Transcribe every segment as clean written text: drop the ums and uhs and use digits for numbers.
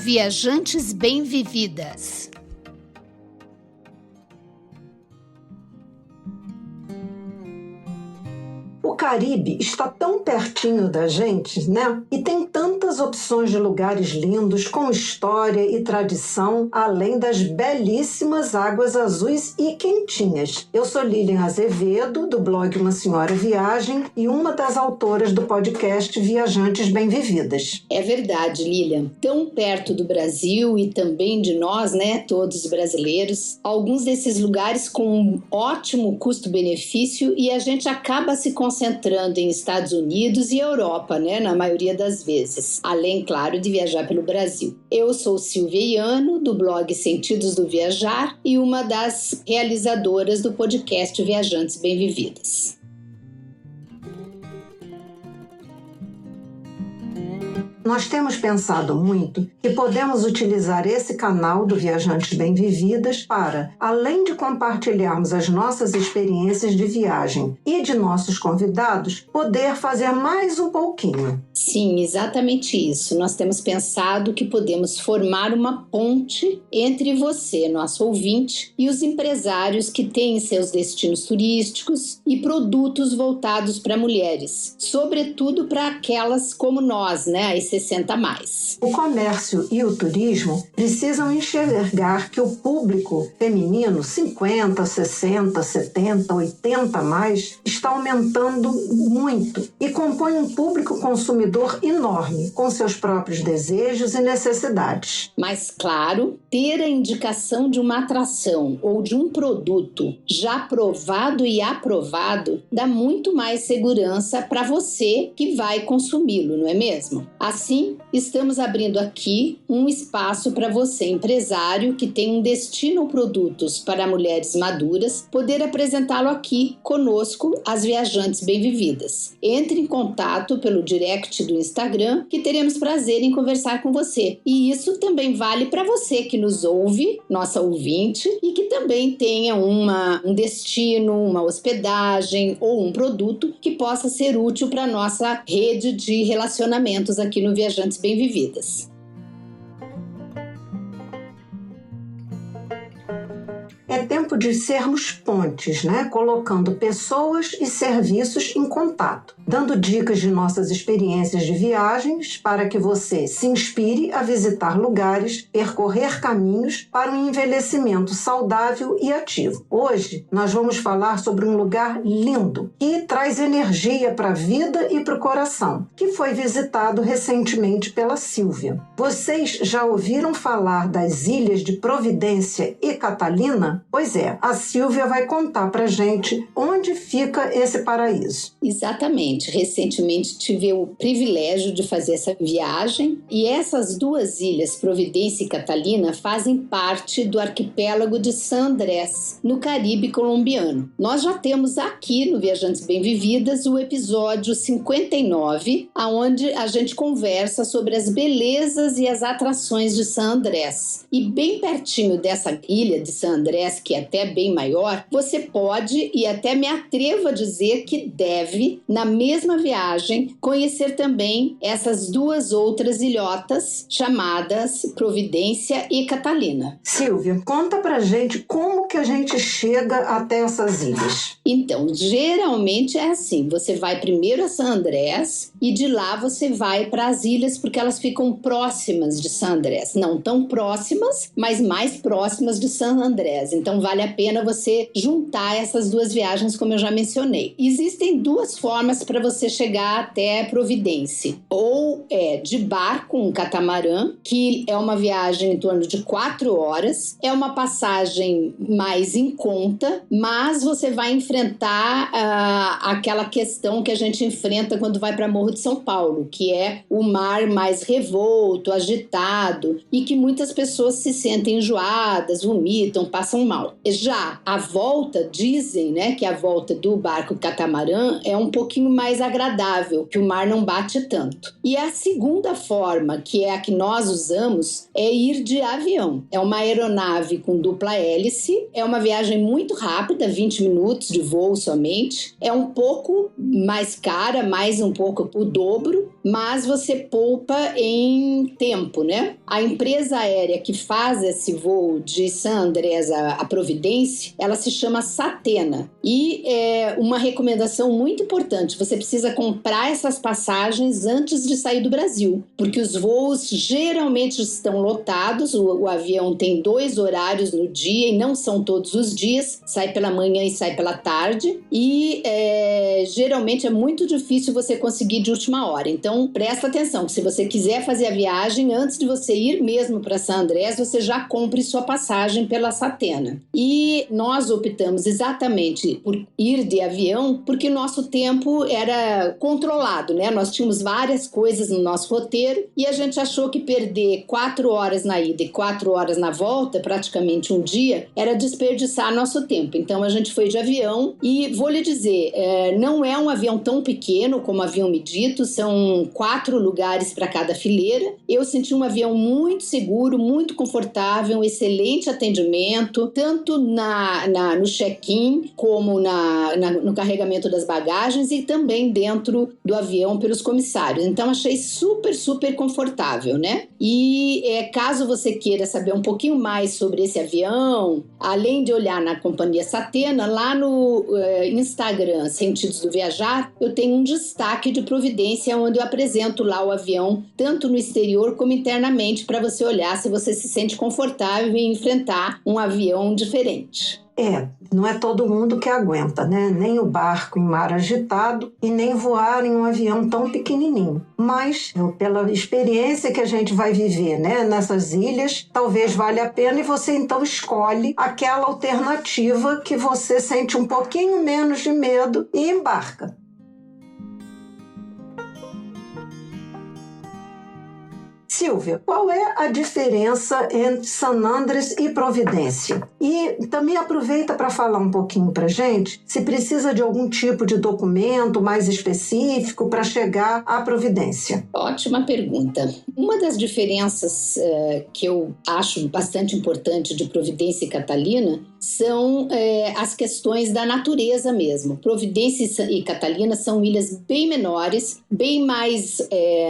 Viajantes Bem-Vividas. O Caribe está tão pertinho da gente, né? E tem tantas opções de lugares lindos, com história e tradição, além das belíssimas águas azuis e quentinhas. Eu sou Lilian Azevedo, do blog Uma Senhora Viagem, e uma das autoras do podcast Viajantes Bem-Vividas. É verdade, Lilian. Tão perto do Brasil e também de nós, né? Todos brasileiros. Alguns desses lugares com um ótimo custo-benefício e a gente acaba se concentrando em Estados Unidos e Europa, né, na maioria das vezes, além, claro, de viajar pelo Brasil. Eu sou Silvia Iano, do blog Sentidos do Viajar e uma das realizadoras do podcast Viajantes Bem-Vividas. Nós temos pensado muito que podemos utilizar esse canal do Viajantes Bem-Vividas para, além de compartilharmos as nossas experiências de viagem e de nossos convidados, poder fazer mais um pouquinho. Sim, exatamente isso. Nós temos pensado que podemos formar uma ponte entre você, nosso ouvinte, e os empresários que têm seus destinos turísticos e produtos voltados para mulheres, sobretudo para aquelas como nós, né, as 60 mais. O comércio e o turismo precisam enxergar que o público feminino, 50, 60, 70, 80 mais, está aumentando muito e compõe um público consumidor enorme, com seus próprios desejos e necessidades. Mas, claro, ter a indicação de uma atração ou de um produto já provado e aprovado dá muito mais segurança para você que vai consumi-lo, não é mesmo? Assim, estamos abrindo aqui um espaço para você, empresário, que tem um destino ou produtos para mulheres maduras, poder apresentá-lo aqui conosco, as Viajantes Bem-Vividas. Entre em contato pelo direct do Instagram, que teremos prazer em conversar com você. E isso também vale para você que nos ouve, nossa ouvinte, e que também tenha um destino, uma hospedagem ou um produto que possa ser útil para a nossa rede de relacionamentos aqui no Viajantes Bem-Vividas. É tempo de sermos pontes, né? Colocando pessoas e serviços em contato, dando dicas de nossas experiências de viagens para que você se inspire a visitar lugares, percorrer caminhos para um envelhecimento saudável e ativo. Hoje, nós vamos falar sobre um lugar lindo que traz energia para a vida e para o coração, que foi visitado recentemente pela Silvia. Vocês já ouviram falar das ilhas de Providência e Catalina? Pois é, a Silvia vai contar pra gente onde fica esse paraíso. Exatamente. Recentemente tive o privilégio de fazer essa viagem e essas duas ilhas, Providência e Catalina, fazem parte do arquipélago de San Andrés, no Caribe colombiano. Nós já temos aqui no Viajantes Bem-Vividas o episódio 59, onde a gente conversa sobre as belezas e as atrações de San Andrés. E bem pertinho dessa ilha de San Andrés, que é até bem maior, você pode, e até me atrevo a dizer que deve, na mesma viagem, conhecer também essas duas outras ilhotas chamadas Providência e Catalina. Silvia, conta pra gente como que a gente chega até essas ilhas. Então, geralmente é assim, você vai primeiro a San Andrés e de lá você vai para as ilhas porque elas ficam próximas de San Andrés. Não tão próximas, mas mais próximas de San Andrés. Então, vale a pena você juntar essas duas viagens, como eu já mencionei. Existem duas formas para você chegar até Providência. Ou é de barco, um catamarã, que é uma viagem em torno de 4 horas. É uma passagem mais em conta, mas você vai enfrentar aquela questão que a gente enfrenta quando vai para Morro de São Paulo, que é o mar mais revolto, agitado, e que muitas pessoas se sentem enjoadas, vomitam, passam mal. Já a volta, dizem, né, que a volta do barco catamarã é um pouquinho mais agradável, que o mar não bate tanto. E a segunda forma, que é a que nós usamos, é ir de avião. É uma aeronave com dupla hélice é uma viagem muito rápida, 20 minutos de voo somente. É um pouco mais cara, mais um pouco o dobro, mas você poupa em tempo, né? A empresa aérea que faz esse voo de San Andrés a Providência, ela se chama Satena. E é uma recomendação muito importante, você precisa comprar essas passagens antes de sair do Brasil, porque os voos geralmente estão lotados, o avião tem 2 horários no dia e não são todos os dias, sai pela manhã e sai pela tarde, e geralmente é muito difícil você conseguir de última hora. Então, presta atenção, que se você quiser fazer a viagem, antes de você ir mesmo para San Andrés, você já compre sua passagem pela Satena. E nós optamos exatamente por ir de avião, porque nosso tempo era controlado, né? Nós tínhamos várias coisas no nosso roteiro e a gente achou que perder 4 horas na ida e 4 horas na volta, praticamente um dia, era desperdiçar nosso tempo. Então a gente foi de avião e vou lhe dizer, não é um avião tão pequeno como haviam me dito, são 4 lugares para cada fileira. Eu senti um avião muito seguro, muito confortável, excelente atendimento, tanto no check-in como no carregamento das bagagens e também dentro do avião pelos comissários. Então achei super, super confortável, né? E caso você queira saber um pouquinho mais sobre esse avião, além de olhar na companhia Satena, lá no Instagram Sentidos do Viajar, eu tenho um destaque de Providência onde eu apresento lá o avião, tanto no exterior como internamente, para você olhar se você se sente confortável em enfrentar um avião diferente. Não é todo mundo que aguenta, né? Nem o barco em mar agitado e nem voar em um avião tão pequenininho. Mas, pela experiência que a gente vai viver, né, nessas ilhas, talvez valha a pena e você então escolhe aquela alternativa que você sente um pouquinho menos de medo e embarca. Silvia, qual é a diferença entre San Andrés e Providência? E também aproveita para falar um pouquinho para a gente se precisa de algum tipo de documento mais específico para chegar à Providência. Ótima pergunta. Uma das diferenças que eu acho bastante importante de Providência e Catalina são as questões da natureza mesmo. Providência e Catalina são ilhas bem menores, bem mais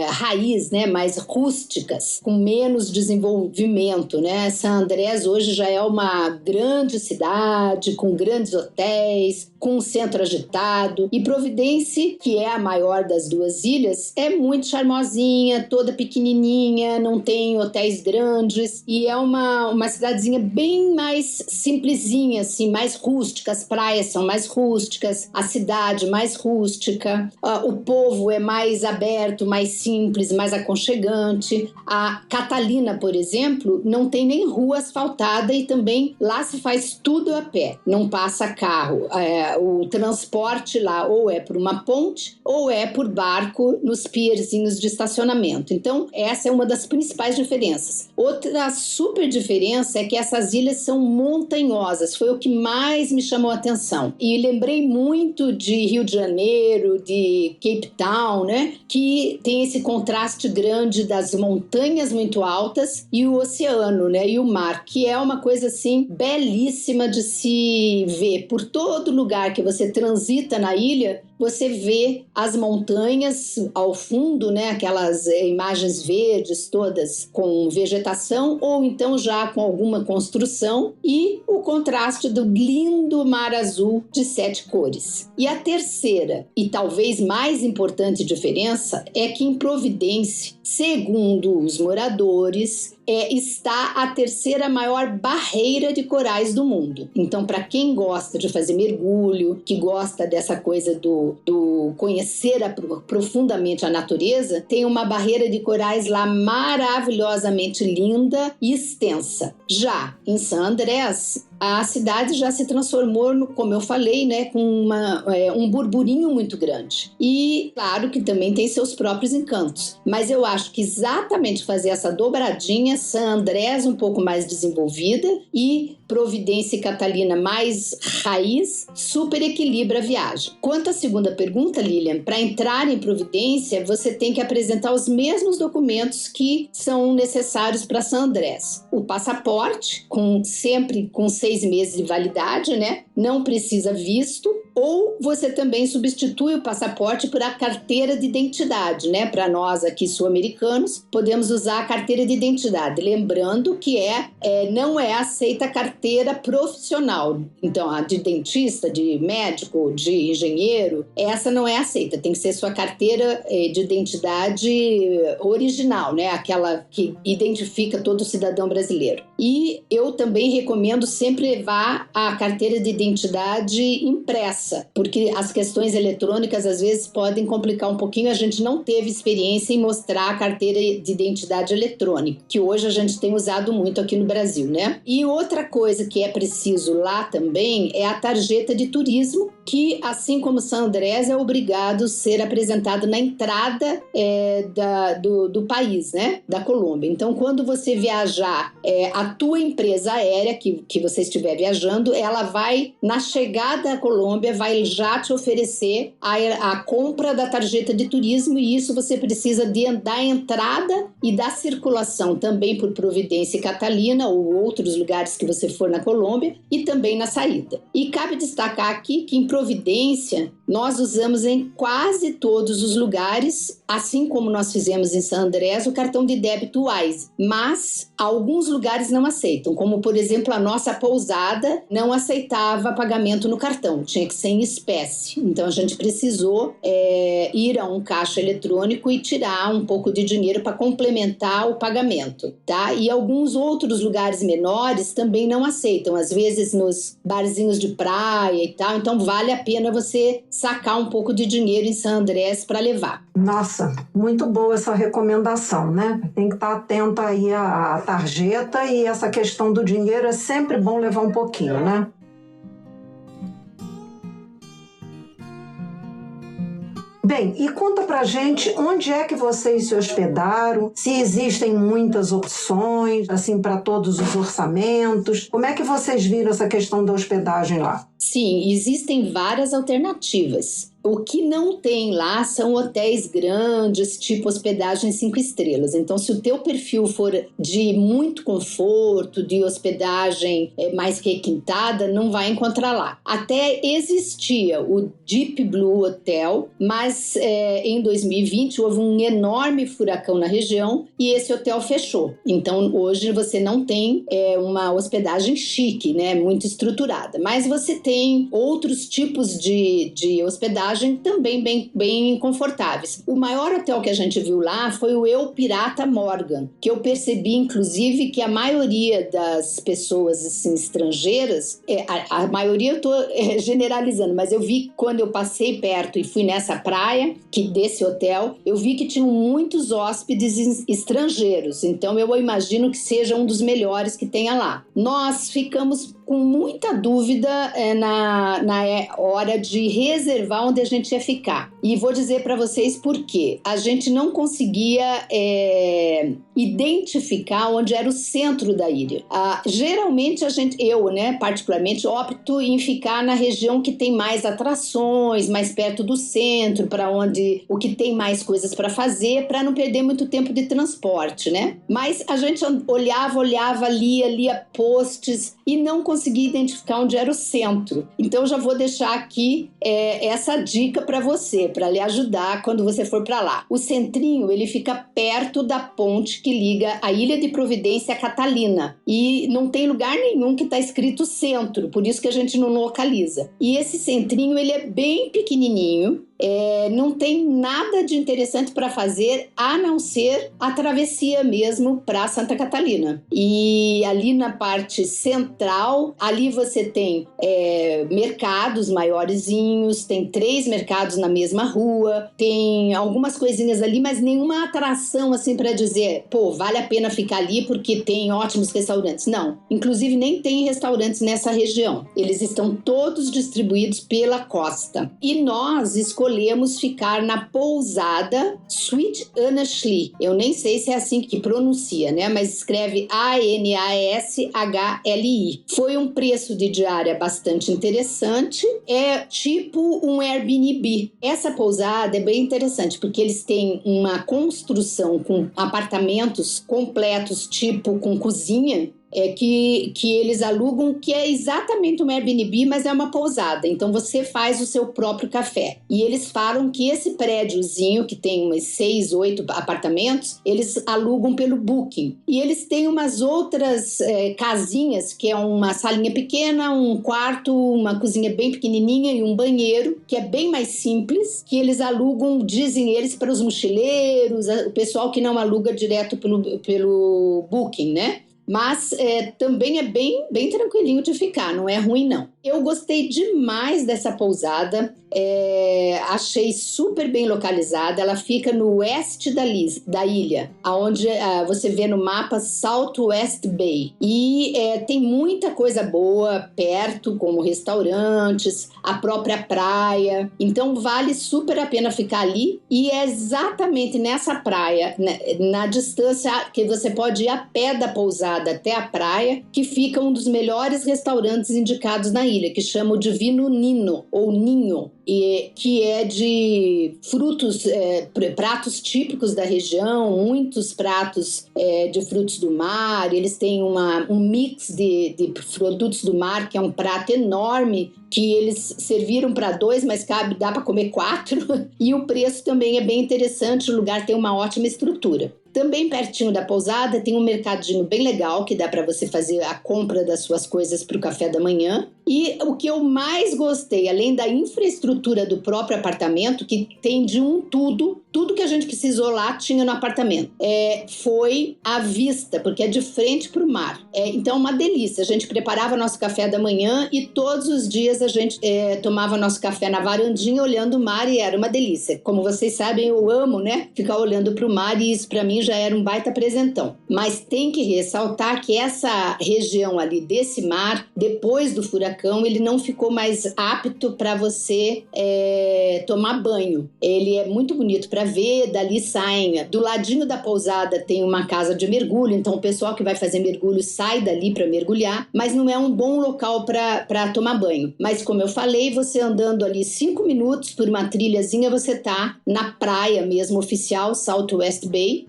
raiz, né, mais rústicas, com menos desenvolvimento, né? San Andrés hoje já é uma grande cidade, com grandes hotéis, com um centro agitado, e Providência, que é a maior das duas ilhas, é muito charmosinha, toda pequenininha, não tem hotéis grandes, e é uma cidadezinha bem mais simplesinha, assim, mais rústica, as praias são mais rústicas, a cidade mais rústica, o povo é mais aberto, mais simples, mais aconchegante. A Catalina, por exemplo, não tem nem rua asfaltada e também lá se faz tudo a pé, não passa carro. O transporte lá ou é por uma ponte ou é por barco nos pierzinhos de estacionamento. Então, essa é uma das principais diferenças. Outra super diferença é que essas ilhas são montanhosas, foi o que mais me chamou a atenção. E lembrei muito de Rio de Janeiro, de Cape Town, né? Que tem esse contraste grande das montanhas muito altas e o oceano, né? E o mar, que é uma coisa assim belíssima de se ver. Por todo lugar que você transita na ilha, você vê as montanhas ao fundo, né? Aquelas imagens verdes todas com vegetação ou então já com alguma construção, e o contraste do lindo mar azul de 7 cores. E a terceira e talvez mais importante diferença é que em Providência, segundo os moradores, está a 3ª maior barreira de corais do mundo. Então, para quem gosta de fazer mergulho, que gosta dessa coisa do conhecer profundamente a natureza, tem uma barreira de corais lá maravilhosamente linda e extensa. Já em San Andrés, a cidade já se transformou, como eu falei, né, com um burburinho muito grande. E claro que também tem seus próprios encantos. Mas eu acho que exatamente fazer essa dobradinha tinha San Andrés um pouco mais desenvolvida e Providência e Catalina mais raiz, super equilibra a viagem. Quanto à segunda pergunta, Lilian, para entrar em Providência, você tem que apresentar os mesmos documentos que são necessários para San Andrés. O passaporte, sempre com 6 meses de validade, né? Não precisa visto. Ou você também substitui o passaporte por a carteira de identidade, né? Para nós aqui sul-americanos, podemos usar a carteira de identidade. Lembrando que não é aceita a carteira profissional. Então, a de dentista, de médico, de engenheiro, essa não é aceita. Tem que ser sua carteira de identidade original, né? Aquela que identifica todo cidadão brasileiro. E eu também recomendo sempre levar a carteira de identidade impressa, porque as questões eletrônicas às vezes podem complicar um pouquinho. A gente não teve experiência em mostrar a carteira de identidade eletrônica, que hoje a gente tem usado muito aqui no Brasil, né? E outra coisa que é preciso lá também é a tarjeta de turismo, que, assim como San Andrés, é obrigado a ser apresentado na entrada do país, né? Da Colômbia. Então, quando você viajar, a tua empresa aérea que você estiver viajando, ela vai, na chegada à Colômbia, vai já te oferecer a compra da tarjeta de turismo, e isso você precisa da entrada e da circulação também por Providência e Catalina ou outros lugares que você for na Colômbia, e também na saída. E cabe destacar aqui que em Providência nós usamos em quase todos os lugares, assim como nós fizemos em San Andrés, o cartão de débito Wise, mas alguns lugares não aceitam, como por exemplo a nossa pousada não aceitava pagamento no cartão, tinha que ser em espécie. Então a gente precisou ir a um caixa eletrônico e tirar um pouco de dinheiro para complementar o pagamento, tá? E alguns outros lugares menores também não aceitam, às vezes nos barzinhos de praia e tal, então vale a pena você sacar um pouco de dinheiro em San Andrés para levar. Nossa, muito boa essa recomendação, né? Tem que estar atento aí à tarjeta, e essa questão do dinheiro é sempre bom levar um pouquinho, né? Bem, e conta pra gente onde é que vocês se hospedaram, se existem muitas opções, assim, para todos os orçamentos. Como é que vocês viram essa questão da hospedagem lá? Sim, existem várias alternativas. O que não tem lá são hotéis grandes, tipo hospedagem 5 estrelas. Então, se o teu perfil for de muito conforto, de hospedagem mais requintada, não vai encontrar lá. Até existia o Deep Blue Hotel, mas em 2020 houve um enorme furacão na região e esse hotel fechou. Então, hoje você não tem uma hospedagem chique, né, muito estruturada. Mas você tem outros tipos de hospedagem também bem confortáveis. O maior hotel que a gente viu lá foi o Eu Pirata Morgan, que eu percebi, inclusive, que a maioria das pessoas assim, estrangeiras, a maioria eu estou generalizando, mas eu vi quando eu passei perto e fui nessa praia, desse hotel, eu vi que tinham muitos hóspedes estrangeiros, então eu imagino que seja um dos melhores que tenha lá. Nós ficamos com muita dúvida na hora de reservar onde a gente ia ficar. E vou dizer para vocês por quê. A gente não conseguia identificar onde era o centro da ilha. Geralmente eu, particularmente, opto em ficar na região que tem mais atrações, mais perto do centro, para onde o que tem mais coisas para fazer, para não perder muito tempo de transporte, né? Mas a gente olhava, lia posts e não conseguia identificar onde era o centro. Então já vou deixar aqui essa dica para você, para lhe ajudar quando você for para lá. O centrinho, ele fica perto da ponte que liga a Ilha de Providência a Catalina, e não tem lugar nenhum que está escrito centro, por isso que a gente não localiza. E esse centrinho, ele é bem pequenininho, não tem nada de interessante para fazer a não ser a travessia mesmo para Santa Catalina. E ali na parte central, ali você tem mercados maiorzinhos, tem 3 mercados na mesma rua, tem algumas coisinhas ali, mas nenhuma atração assim para dizer, vale a pena ficar ali porque tem ótimos restaurantes. Não, inclusive nem tem restaurantes nessa região. Eles estão todos distribuídos pela costa. E nós escolhemos escolhemos ficar na pousada Suite Anashli. Eu nem sei se é assim que pronuncia, né? Mas escreve Anashli. Foi um preço de diária bastante interessante. É tipo um Airbnb. Essa pousada é bem interessante, porque eles têm uma construção com apartamentos completos, tipo com cozinha, que eles alugam, que é exatamente um Airbnb, mas é uma pousada. Então você faz o seu próprio café. E eles falam que esse prédiozinho, que tem umas 6, 8 apartamentos, eles alugam pelo Booking. E eles têm umas outras casinhas, que é uma salinha pequena, um quarto, uma cozinha bem pequenininha e um banheiro, que é bem mais simples, que eles alugam, dizem eles, para os mochileiros, o pessoal que não aluga direto pelo Booking, né? Mas também é bem tranquilinho de ficar, não é ruim não. Eu gostei demais dessa pousada, achei super bem localizada. Ela fica no oeste da ilha, onde você vê no mapa Southwest Bay. E tem muita coisa boa perto, como restaurantes, a própria praia. Então vale super a pena ficar ali. E é exatamente nessa praia, na distância que você pode ir a pé da pousada até a praia, que fica um dos melhores restaurantes indicados na ilha, que chama o Divino Nino, ou Ninho, que é de frutos, pratos típicos da região, muitos pratos de frutos do mar. Eles têm um mix de produtos do mar, que é um prato enorme, que eles serviram para 2, mas dá para comer 4. E o preço também é bem interessante, o lugar tem uma ótima estrutura. Também pertinho da pousada tem um mercadinho bem legal, que dá para você fazer a compra das suas coisas para o café da manhã. E o que eu mais gostei, além da infraestrutura do próprio apartamento, que tem de tudo que a gente precisou lá tinha no apartamento, foi a vista, porque é de frente para o mar. Então, uma delícia. A gente preparava nosso café da manhã e todos os dias a gente tomava nosso café na varandinha olhando o mar, e era uma delícia. Como vocês sabem, eu amo, né, ficar olhando para o mar, e isso para mim já era um baita presentão. Mas tem que ressaltar que essa região ali desse mar, depois do furacão, ele não ficou mais apto para você tomar banho. Ele é muito bonito para ver, dali saem. Do ladinho da pousada tem uma casa de mergulho, então o pessoal que vai fazer mergulho sai dali para mergulhar, mas não é um bom local para tomar banho. Mas como eu falei, você andando ali 5 minutos por uma trilhazinha, você tá na praia mesmo oficial, Southwest Bay,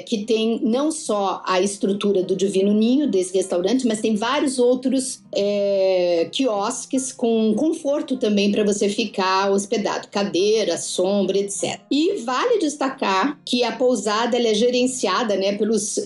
que tem não só a estrutura do Divino Ninho, desse restaurante, mas tem vários outros quiosques com conforto também para você ficar hospedado, cadeira, sombra, etc. E vale destacar que a pousada ela é gerenciada, né, pelos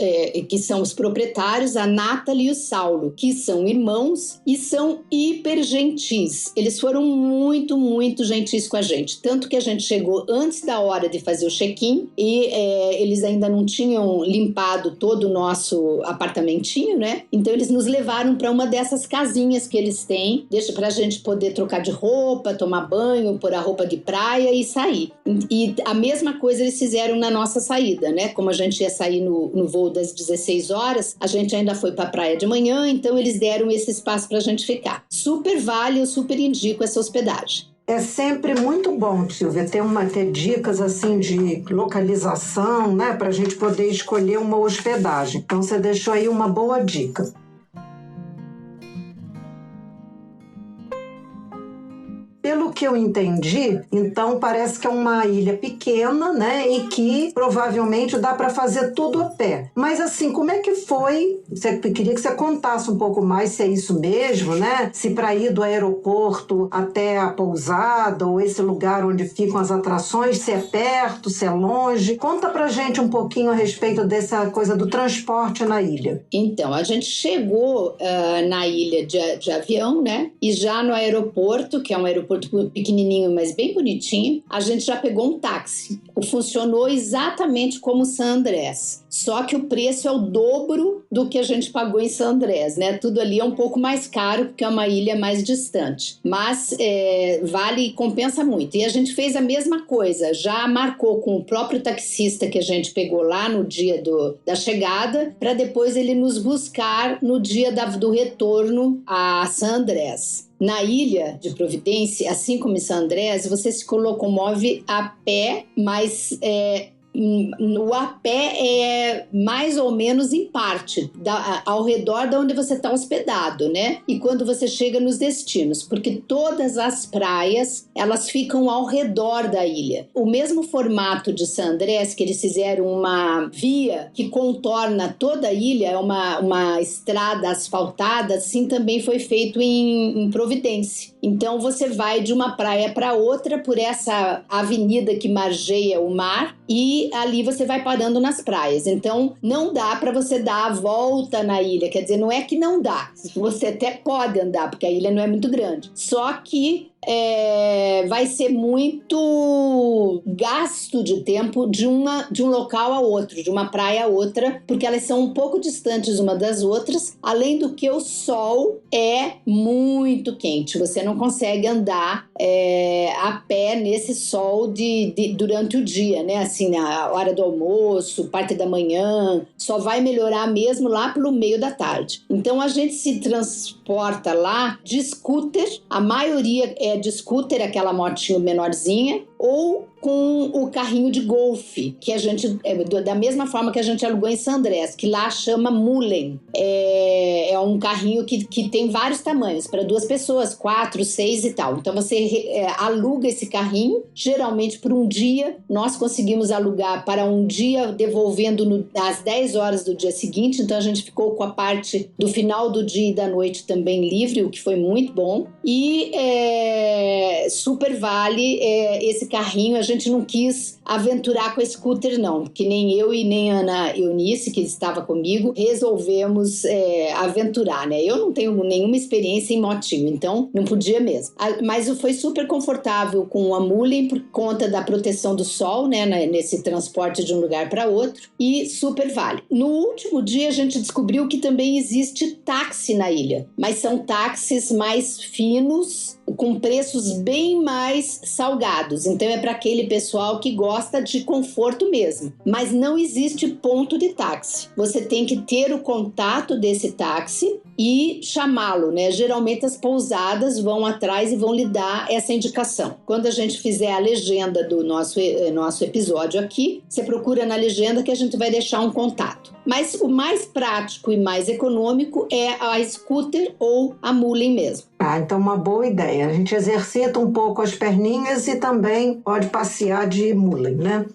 que são os proprietários, a Nathalie e o Saulo, que são irmãos e são hiper gentis. Eles foram muito, muito gentis com a gente, tanto que a gente chegou antes da hora de fazer o check-in e eles ainda não tinham limpado todo o nosso apartamentinho, né? Então eles nos levaram para uma dessas casinhas que eles têm, deixa pra gente poder trocar de roupa, tomar banho, pôr a roupa de praia e sair. E a mesma coisa eles fizeram na nossa saída, né? Como a gente ia sair no voo das 16 horas, a gente ainda foi pra praia de manhã, então eles deram esse espaço pra gente ficar. Super vale, eu super indico essa hospedagem. É sempre muito bom, Silvia, ter dicas assim de localização, né, para a gente poder escolher uma hospedagem. Então você deixou aí uma boa dica. Pelo que eu entendi, então parece que é uma ilha pequena, né? E que provavelmente dá para fazer tudo a pé. Mas assim, como é que foi? Queria que você contasse um pouco mais se é isso mesmo, né? Se para ir do aeroporto até a pousada ou esse lugar onde ficam as atrações, se é perto, se é longe. Conta pra gente um pouquinho a respeito dessa coisa do transporte na ilha. Então, a gente chegou na ilha de avião, né? E já no aeroporto, que é um aeroporto pequenininho, mas bem bonitinho, a gente já pegou um táxi. funcionou exatamente como San Andrés. Só que o preço é o dobro do que a gente pagou em San Andrés, né? Tudo ali é um pouco mais caro porque é uma ilha mais distante. Mas vale e compensa muito. E a gente fez a mesma coisa. Já marcou com o próprio taxista que a gente pegou lá no dia da chegada, para depois ele nos buscar no dia do retorno a San Andrés. Na ilha de Providência, assim como em San Andrés, você se locomove a pé, mas o a pé é mais ou menos em parte ao redor de onde você está hospedado, né? E quando você chega nos destinos, porque todas as praias, elas ficam ao redor da ilha. O mesmo formato de San Andrés, que eles fizeram uma via que contorna toda a ilha, é uma estrada asfaltada, assim também foi feito em Providência. Então você vai de uma praia para outra por essa avenida que margeia o mar e ali você vai parando nas praias. Então não dá para você dar a volta na ilha, quer dizer, não é que não dá, você até pode andar porque a ilha não é muito grande, só que vai ser muito gasto de tempo de um local a outro, de uma praia a outra, porque elas são um pouco distantes uma das outras, além do que o sol é muito quente, você não consegue andar a pé nesse sol durante o dia, né? Assim, na hora do almoço, parte da manhã, só vai melhorar mesmo lá pelo meio da tarde. Então a gente se transporta lá de scooter, a maioria é de scooter, aquela motinho menorzinha, ou com o carrinho de golfe, que a gente, da mesma forma que a gente alugou em San Andrés, que lá chama Mullen. É um carrinho que tem vários tamanhos, para 2 pessoas, 4, 6 e tal. Então você aluga esse carrinho, geralmente por um dia. Nós conseguimos alugar para um dia, devolvendo às 10 horas do dia seguinte. Então a gente ficou com a parte do final do dia e da noite também livre, o que foi muito bom. E super vale esse carrinho. A gente não quis aventurar com a scooter, não, que nem eu e nem Ana Eunice, que estava comigo, resolvemos aventurar, né? Eu não tenho nenhuma experiência em motinho, então não podia mesmo. Mas foi super confortável com a Mullen por conta da proteção do sol, né? Nesse transporte de um lugar para outro, e super vale. No último dia a gente descobriu que também existe táxi na ilha, mas são táxis mais finos, com preços bem mais salgados. Então é para aquele pessoal que gosta de conforto mesmo. Mas não existe ponto de táxi. Você tem que ter o contato desse táxi e chamá-lo, né? Geralmente as pousadas vão atrás e vão lhe dar essa indicação. Quando a gente fizer a legenda do nosso episódio aqui, você procura na legenda que a gente vai deixar um contato. Mas o mais prático e mais econômico é a scooter ou a Mullen mesmo. Então uma boa ideia. A gente exercita um pouco as perninhas e também pode passear de Mullen, né?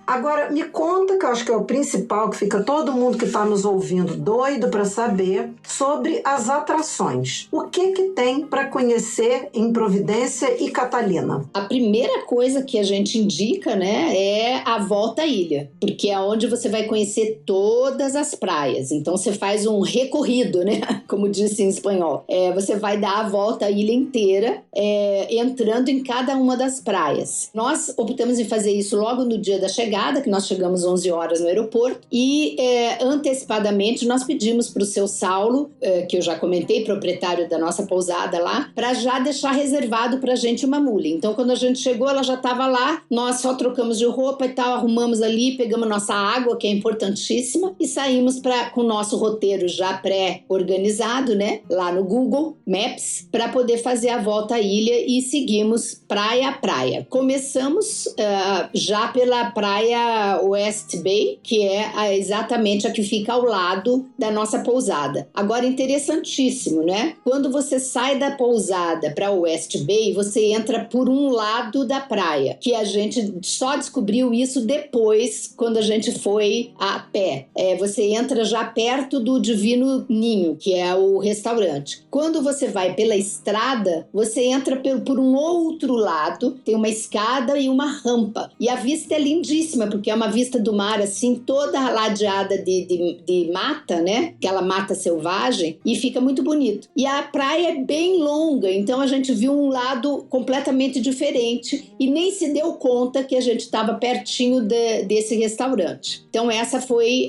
Agora, me conta, que eu acho que é o principal, que fica todo mundo que está nos ouvindo doido para saber, sobre as atrações. O que tem para conhecer em Providência e Catalina? A primeira coisa que a gente indica, né, é a volta à ilha, porque é onde você vai conhecer todas as praias. Então você faz um recorrido, né, como disse em espanhol. Você vai dar a volta à ilha inteira, entrando em cada uma das praias. Nós optamos em fazer isso logo no dia da chegada, que nós chegamos 11 horas no aeroporto, e antecipadamente nós pedimos para o seu Saulo, que eu já comentei, proprietário da nossa pousada lá, para já deixar reservado para a gente uma Mullen. Então quando a gente chegou, ela já estava lá, nós só trocamos de roupa e tal, arrumamos ali, pegamos nossa água, que é importantíssima, e saímos com o nosso roteiro já pré-organizado, né, lá no Google Maps, para poder fazer a volta à ilha, e seguimos praia a praia. Começamos já pela praia West Bay, que é exatamente a que fica ao lado da nossa pousada. Agora, interessantíssimo, né? Quando você sai da pousada para West Bay, você entra por um lado da praia, que a gente só descobriu isso depois, quando a gente foi a pé. Você entra já perto do Divino Ninho, que é o restaurante. Quando você vai pela estrada, você entra por um outro lado, tem uma escada e uma rampa, e a vista é lindíssima, próxima, porque é uma vista do mar, assim, toda ladeada de mata, né? Aquela mata selvagem, e fica muito bonito. E a praia é bem longa, então a gente viu um lado completamente diferente e nem se deu conta que a gente estava pertinho desse restaurante. Então essa foi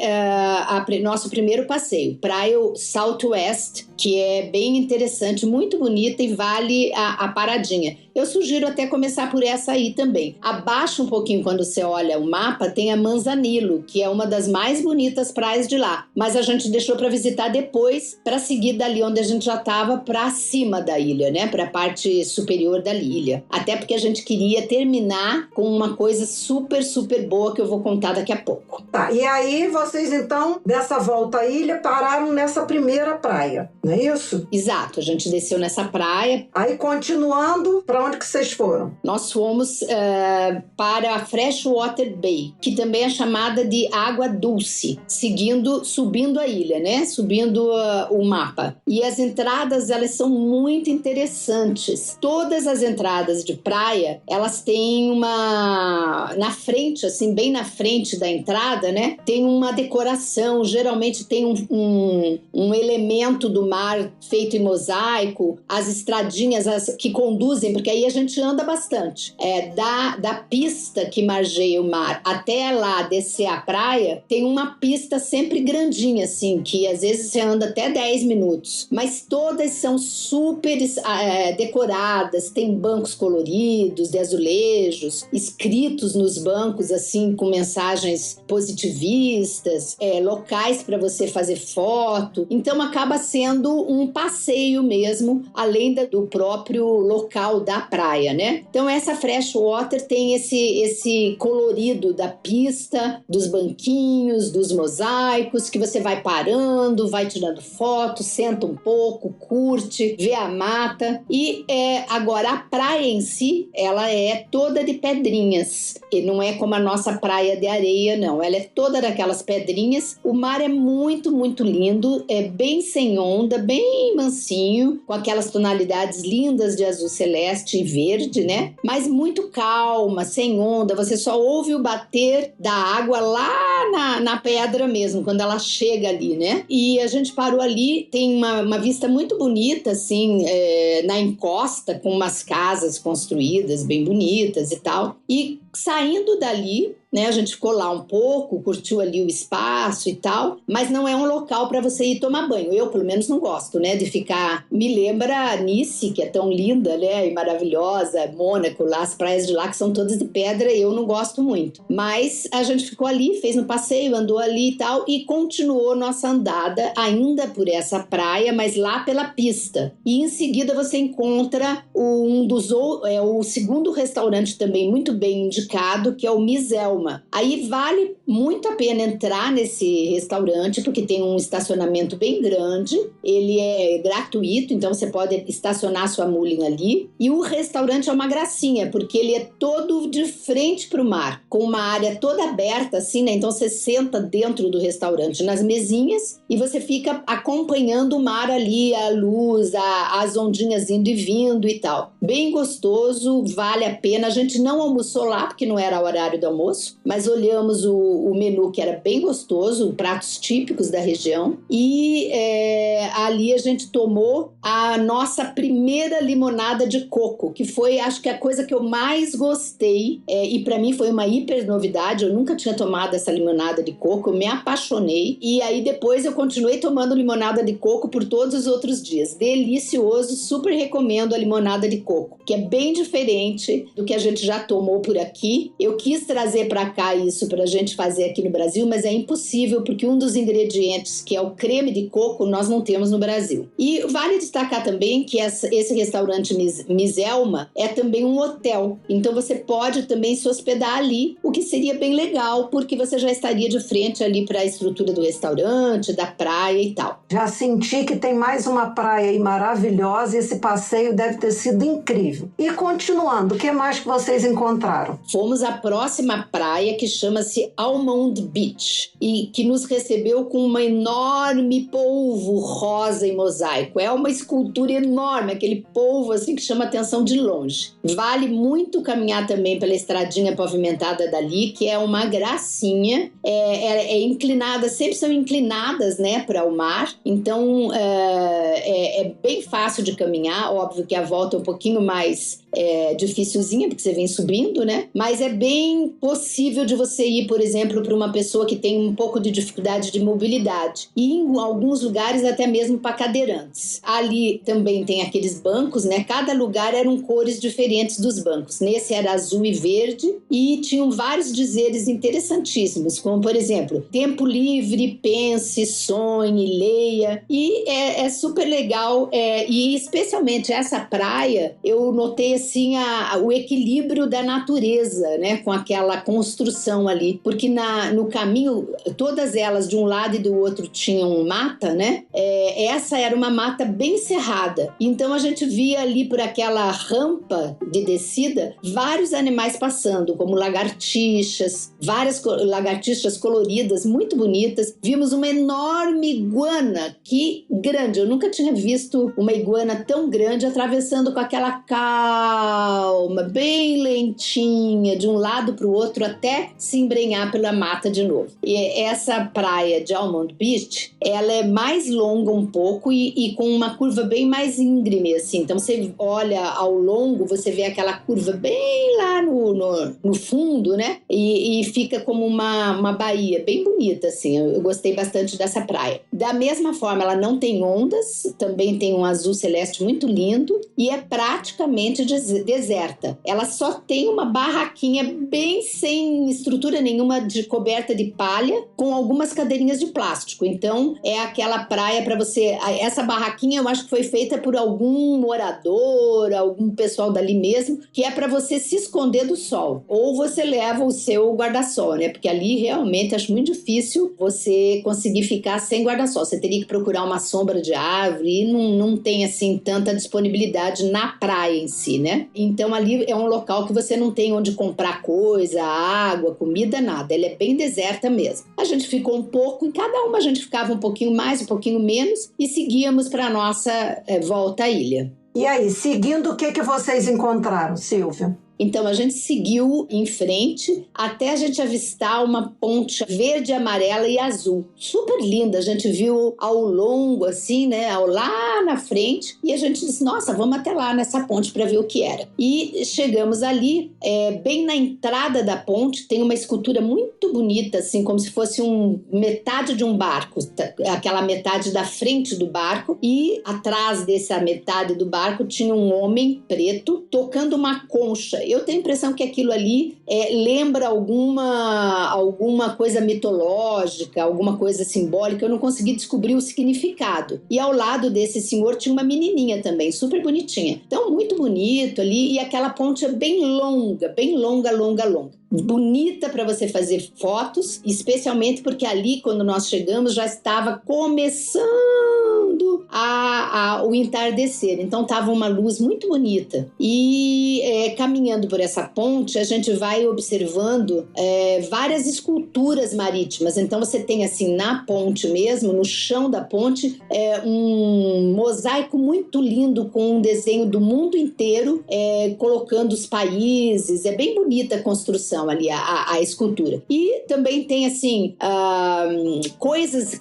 nosso primeiro passeio, Praia Southwest, que é bem interessante, muito bonita e vale a paradinha. Eu sugiro até começar por essa aí também. Abaixo um pouquinho, quando você olha o mapa, tem a Manzanillo, que é uma das mais bonitas praias de lá. Mas a gente deixou para visitar depois, para seguir dali onde a gente já estava, para cima da ilha, né? Para a parte superior da ilha. Até porque a gente queria terminar com uma coisa super, super boa que eu vou contar daqui a pouco. Tá, e aí vocês então, dessa volta à ilha, pararam nessa primeira praia, não é isso? Exato, a gente desceu nessa praia. Aí continuando, para onde que vocês foram? Nós fomos para a Freshwater Bay, que também é chamada de Água Dulce, subindo a ilha, né? Subindo o mapa. E as entradas, elas são muito interessantes. Todas as entradas de praia, elas têm na frente, assim, bem na frente da entrada, né? Tem uma decoração, geralmente tem um elemento do mar feito em mosaico, as estradinhas que conduzem, porque aí a gente anda bastante. Da pista que margeia o mar até lá descer a praia, tem uma pista sempre grandinha, assim, que às vezes você anda até 10 minutos. Mas todas são super decoradas, tem bancos coloridos, de azulejos, escritos nos bancos, assim, com mensagens positivistas, locais para você fazer foto. Então acaba sendo um passeio mesmo, além do próprio local da praia, né? Então essa Freshwater tem esse colorido da pista, dos banquinhos, dos mosaicos, que você vai parando, vai tirando foto, senta um pouco, curte, vê a mata. E agora a praia em si, ela é toda de pedrinhas, e não é como a nossa praia de areia, não. Ela é toda daquelas pedrinhas. O mar é muito, muito lindo, é bem sem onda, bem mansinho, com aquelas tonalidades lindas de azul celeste e verde, né? Mas muito calma, sem onda, você só ouve o bater da água lá na pedra mesmo, quando ela chega ali, né? E a gente parou ali, tem uma vista muito bonita, assim, na encosta, com umas casas construídas bem bonitas e tal. E saindo dali, né, a gente ficou lá um pouco, curtiu ali o espaço e tal, mas não é um local para você ir tomar banho. Eu, pelo menos, não gosto, né, de ficar... Me lembra Nice, que é tão linda, né, e maravilhosa, Mônaco, lá, as praias de lá, que são todas de pedra, eu não gosto muito. Mas a gente ficou ali, fez um passeio, andou ali e tal, e continuou nossa andada, ainda por essa praia, mas lá pela pista. E em seguida você encontra o segundo restaurante também muito bem indicado, que é o Miss Elma. Aí vale muito a pena entrar nesse restaurante, porque tem um estacionamento bem grande, ele é gratuito, então você pode estacionar sua mulinha ali. E o restaurante é uma gracinha, porque ele é todo de frente para o mar, com uma área toda aberta, assim, né? Então você senta dentro do restaurante nas mesinhas e você fica acompanhando o mar ali, a luz, as ondinhas indo e vindo e tal. Bem gostoso, vale a pena. A gente não almoçou lá, porque não era o horário do almoço, mas olhamos o menu, que era bem gostoso, pratos típicos da região, e ali a gente tomou a nossa primeira limonada de coco, que foi, acho que a coisa que eu mais gostei, e para mim foi uma hiper novidade. Eu nunca tinha tomado essa limonada de coco, eu me apaixonei, e aí depois eu continuei tomando limonada de coco por todos os outros dias. Delicioso, super recomendo a limonada de coco, que é bem diferente do que a gente já tomou por aqui. Eu quis trazer para cá isso pra gente fazer aqui no Brasil, mas é impossível, porque um dos ingredientes, que é o creme de coco, nós não temos no Brasil. E vale destacar também que esse restaurante Miss Elma é também um hotel, então você pode também se hospedar ali, o que seria bem legal, porque você já estaria de frente ali para a estrutura do restaurante, da praia e tal. Já senti que tem mais uma praia aí maravilhosa, e esse passeio deve ter sido incrível. E continuando, o que mais que vocês encontraram? fomos à próxima praia, que chama-se Almond Beach, e que nos recebeu com uma enorme polvo rosa em mosaico. É uma escultura enorme, aquele polvo assim que chama atenção de longe. Vale muito caminhar também pela estradinha pavimentada dali, que é uma gracinha. É inclinada, sempre são inclinadas, né, para o mar. Então é bem fácil de caminhar. Óbvio que a volta é um pouquinho mais dificilzinha, porque você vem subindo, né? Mas é bem possível de você ir, por exemplo, para uma pessoa que tem um pouco de dificuldade de mobilidade. E em alguns lugares até mesmo para cadeirantes. Ali também tem aqueles bancos, né? Cada lugar eram cores diferentes dos bancos. Nesse era azul e verde e tinham vários dizeres interessantíssimos, como por exemplo, tempo livre, pense, sonhe, leia. E é super legal, e especialmente essa praia, eu notei assim o equilíbrio da natureza, né, com aquela construção ali, porque no caminho, todas elas de um lado e do outro tinham mata, né, essa era uma mata bem cerrada, então a gente via ali por aquela rampa de descida, vários animais passando, como lagartixas, várias lagartixas coloridas, muito bonitas, vimos uma enorme iguana, que grande, eu nunca tinha visto uma iguana tão grande atravessando com aquela calma, bem lentinha, de um lado para o outro, até se embrenhar pela mata de novo. E essa praia de Almond Beach, ela é mais longa um pouco e com uma curva bem mais íngreme, assim. Então, você olha ao longo, você vê aquela curva bem lá no fundo, né? E fica como uma baía, bem bonita, assim. Eu gostei bastante dessa praia. Da mesma forma, ela não tem ondas, também tem um azul celeste muito lindo e é praticamente deserta. Ela só tem uma barraquinha bem sem estrutura nenhuma, de coberta de palha, com algumas cadeirinhas de plástico. Então, é aquela praia para você... Essa barraquinha eu acho que foi feita por algum morador, algum pessoal dali mesmo, que é para você se esconder do sol. Ou você leva o seu guarda-sol, né? Porque ali realmente acho muito difícil você conseguir ficar sem guarda-sol. Você teria que procurar uma sombra de árvore e não tem assim tanta disponibilidade na praia em si, né? Então ali é um local que você não tem onde comprar coisa, água, comida, nada. Ela é bem deserta mesmo. A gente ficou um pouco, em cada uma a gente ficava um pouquinho mais, um pouquinho menos e seguíamos para a nossa volta à ilha. E aí, seguindo, o que vocês encontraram, Silvia? Então, a gente seguiu em frente até a gente avistar uma ponte verde, amarela e azul. Super linda, a gente viu ao longo, assim, né, lá na frente. E a gente disse, nossa, vamos até lá nessa ponte para ver o que era. E chegamos ali, bem na entrada da ponte, tem uma escultura muito bonita, assim, como se fosse metade de um barco. Aquela metade da frente do barco. E atrás dessa metade do barco tinha um homem preto tocando uma concha. Eu tenho a impressão que aquilo ali lembra alguma coisa mitológica, alguma coisa simbólica. Eu não consegui descobrir o significado. E ao lado desse senhor tinha uma menininha também, super bonitinha. Então, muito bonito ali. E aquela ponte é bem longa, longa. Bonita para você fazer fotos, especialmente porque ali, quando nós chegamos, já estava começando o entardecer. Então, estava uma luz muito bonita. E caminhando por essa ponte, a gente vai observando várias esculturas marítimas. Então, você tem assim, na ponte mesmo, no chão da ponte, um mosaico muito lindo com um desenho do mundo inteiro, colocando os países. É bem bonita a construção ali, a escultura. E também tem assim, coisas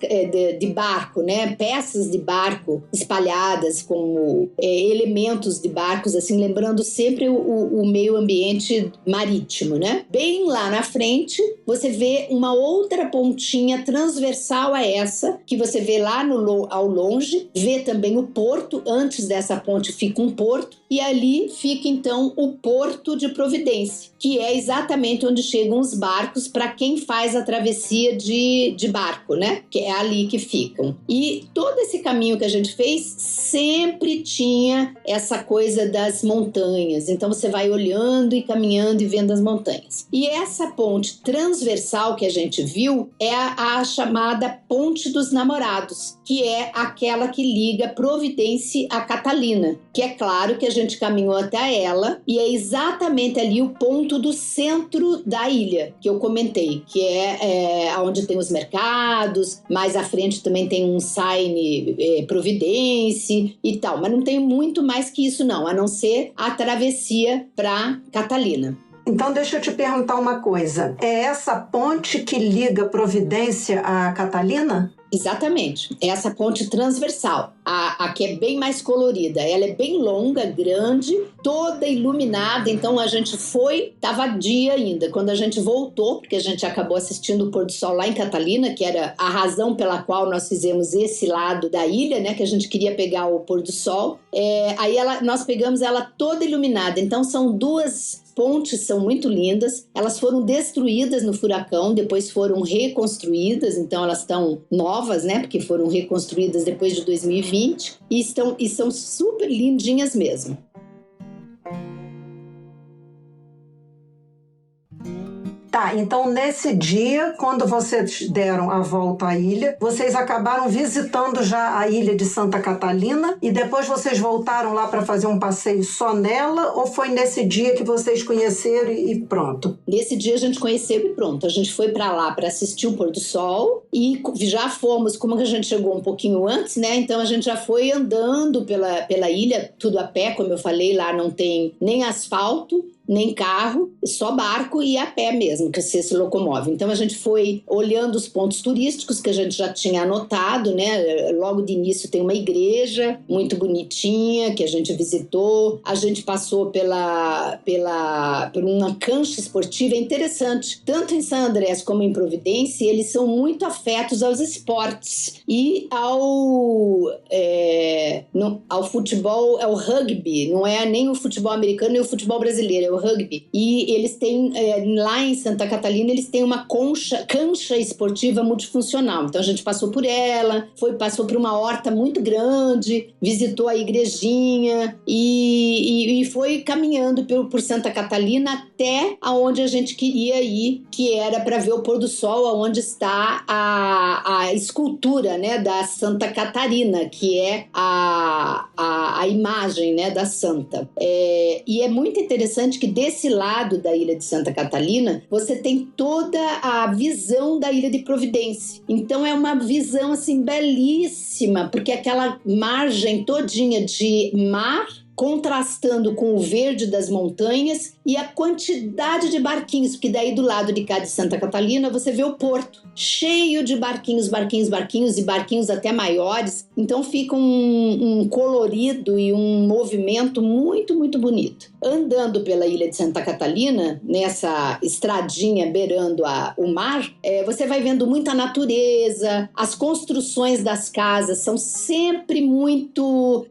de barco, né? Peças de barco espalhadas como elementos de barcos, assim, lembrando sempre o meio ambiente marítimo, né? Bem lá na frente, você vê uma outra pontinha transversal a essa, que você vê lá ao longe, vê também o porto. Antes dessa ponte fica um porto, e ali fica então o Porto de Providência, que é exatamente onde chegam os barcos para quem faz a travessia de barco, né? Que é ali que ficam. E todo esse caminho caminho que a gente fez sempre tinha essa coisa das montanhas. Então você vai olhando e caminhando e vendo as montanhas. E essa ponte transversal que a gente viu é a chamada Ponte dos Namorados, que é aquela que liga Providência a Catalina, que é claro que a gente caminhou até ela, e é exatamente ali o ponto do centro da ilha, que eu comentei, que é onde tem os mercados, mais à frente também tem um sign Providência e tal, mas não tem muito mais que isso não, a não ser a travessia para Catalina. Então, deixa eu te perguntar uma coisa. É essa ponte que liga Providência a Catalina? Exatamente. É essa ponte transversal. A que é bem mais colorida. Ela é bem longa, grande, toda iluminada. Então, a gente estava dia ainda. Quando a gente voltou, porque a gente acabou assistindo o pôr do sol lá em Catalina, que era a razão pela qual nós fizemos esse lado da ilha, né? Que a gente queria pegar o pôr do sol. Aí nós pegamos ela toda iluminada. Então, são duas pontes, são muito lindas. Elas foram destruídas no furacão, depois foram reconstruídas. Então, elas estão novas, né? Porque foram reconstruídas depois de 2020 e são super lindinhas mesmo. Tá, então nesse dia, quando vocês deram a volta à ilha, vocês acabaram visitando já a ilha de Santa Catalina e depois vocês voltaram lá para fazer um passeio só nela, ou foi nesse dia que vocês conheceram e pronto? Nesse dia a gente conheceu e pronto. A gente foi para lá para assistir o pôr do sol e já fomos, como a gente chegou um pouquinho antes, né? Então a gente já foi andando pela ilha, tudo a pé, como eu falei, lá não tem nem asfalto, nem carro, só barco e a pé mesmo, que você se locomove. Então a gente foi olhando os pontos turísticos que a gente já tinha anotado, né? Logo de início tem uma igreja muito bonitinha que a gente visitou. A gente passou por uma cancha esportiva. É interessante, tanto em San Andrés como em Providência, eles são muito afetos aos esportes e ao futebol, ao rugby. Não é nem o futebol americano nem o futebol brasileiro, é o rugby. E eles têm, lá em Santa Catalina, eles têm uma cancha esportiva multifuncional. Então a gente passou por ela, passou por uma horta muito grande, visitou a igrejinha e foi caminhando por Santa Catalina até aonde a gente queria ir, que era para ver o pôr do sol, aonde está a escultura, né, da Santa Catarina, que é a imagem, né, da santa. E é muito interessante que desse lado da ilha de Santa Catalina, você tem toda a visão da ilha de Providência. Então é uma visão assim belíssima, porque aquela margem todinha de mar contrastando com o verde das montanhas e a quantidade de barquinhos, porque daí do lado de cá de Santa Catalina você vê o porto, cheio de barquinhos e barquinhos até maiores. Então fica um colorido e um movimento muito, muito bonito. Andando pela ilha de Santa Catalina, nessa estradinha beirando o mar, você vai vendo muita natureza, as construções das casas são sempre muito